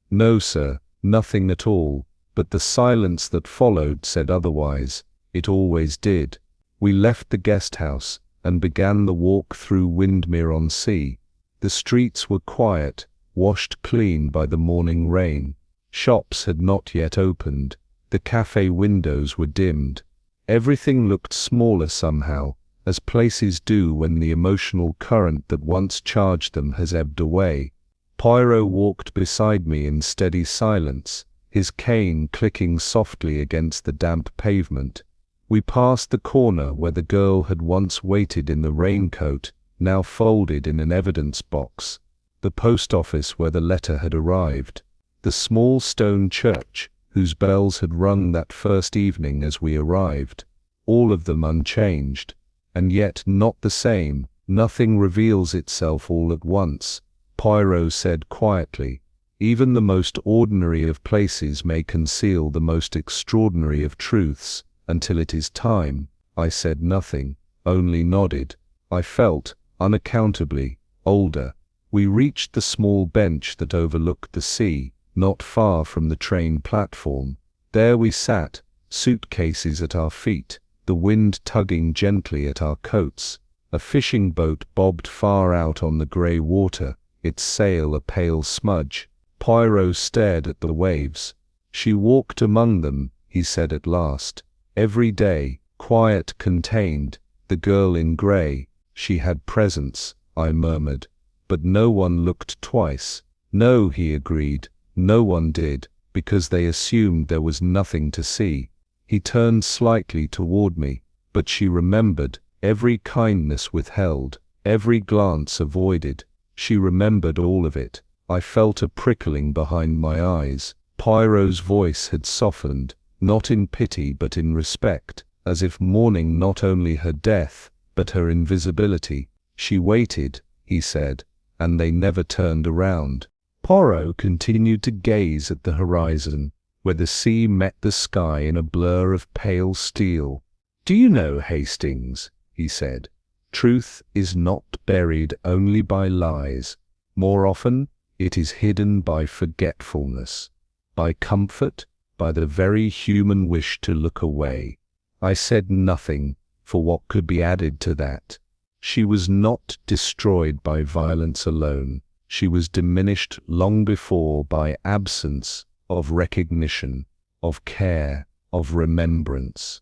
"No, sir, nothing at all," but the silence that followed said otherwise. It always did. We left the guest house, and began the walk through Windmir on Sea. The streets were quiet, washed clean by the morning rain. Shops had not yet opened. The cafe windows were dimmed. Everything looked smaller somehow, as places do when the emotional current that once charged them has ebbed away. Poirot walked beside me in steady silence, his cane clicking softly against the damp pavement. We passed the corner where the girl had once waited in the raincoat, now folded in an evidence box, the post office where the letter had arrived, the small stone church whose bells had rung that first evening as we arrived, all of them unchanged, and yet not the same. "Nothing reveals itself all at once," Poirot said quietly. "Even the most ordinary of places may conceal the most extraordinary of truths, until it is time." I said nothing, only nodded. I felt, unaccountably, older. We reached the small bench that overlooked the sea, not far from the train platform. There we sat, suitcases at our feet, the wind tugging gently at our coats. A fishing boat bobbed far out on the grey water, its sail a pale smudge. Poirot stared at the waves. She walked among them, he said at last. Every day, quiet, contained, the girl in grey. She had presence, I murmured. But no one looked twice. No, he agreed, no one did, because they assumed there was nothing to see. He turned slightly toward me, but she remembered, every kindness withheld, every glance avoided. She remembered all of it. I felt a prickling behind my eyes. Poirot's voice had softened, not in pity but in respect, as if mourning not only her death, but her invisibility. She waited, he said, and they never turned around. Poirot continued to gaze at the horizon, where the sea met the sky in a blur of pale steel. "Do you know, Hastings," he said, "truth is not buried only by lies. More often, it is hidden by forgetfulness, by comfort, by the very human wish to look away." I said nothing, for what could be added to that? She was not destroyed by violence alone. She was diminished long before by absence of recognition, of care, of remembrance.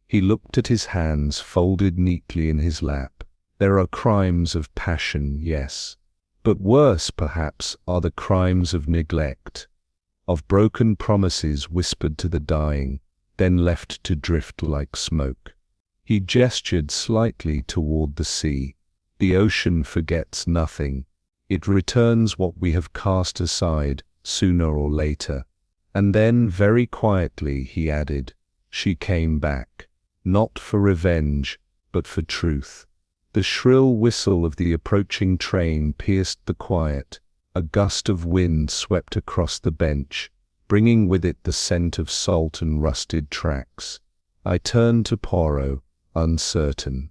He looked at his hands folded neatly in his lap. There are crimes of passion, yes. But worse, perhaps, are the crimes of neglect, of broken promises whispered to the dying, then left to drift like smoke. He gestured slightly toward the sea. The ocean forgets nothing. It returns what we have cast aside, sooner or later. And then, very quietly, he added, she came back, not for revenge, but for truth. The shrill whistle of the approaching train pierced the quiet. A gust of wind swept across the bench, bringing with it the scent of salt and rusted tracks. I turned to Poirot, uncertain.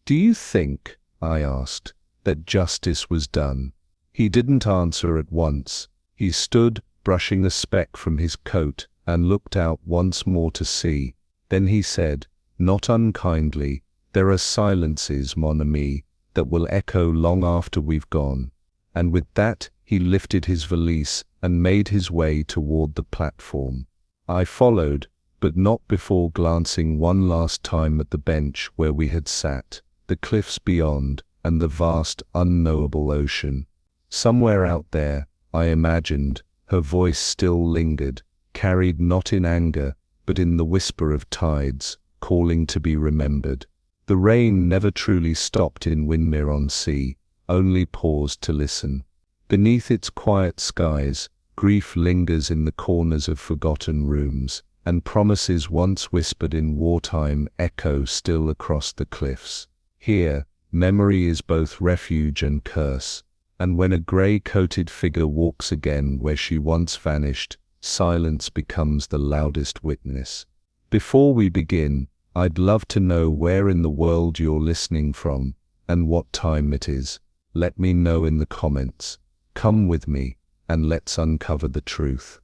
"Do you think," I asked, "that justice was done?" He didn't answer at once. He stood, brushing the speck from his coat, and looked out once more to sea. Then he said, not unkindly, "There are silences, mon ami, that will echo long after we've gone." And with that, he lifted his valise and made his way toward the platform. I followed, but not before glancing one last time at the bench where we had sat, the cliffs beyond, and the vast unknowable ocean. Somewhere out there, I imagined, her voice still lingered, carried not in anger, but in the whisper of tides, calling to be remembered. The rain never truly stopped in Windmir on Sea, only paused to listen. Beneath its quiet skies, grief lingers in the corners of forgotten rooms, and promises once whispered in wartime echo still across the cliffs. Here, memory is both refuge and curse, and when a grey-coated figure walks again where she once vanished, silence becomes the loudest witness. Before we begin, I'd love to know where in the world you're listening from, and what time it is. Let me know in the comments. Come with me, and let's uncover the truth.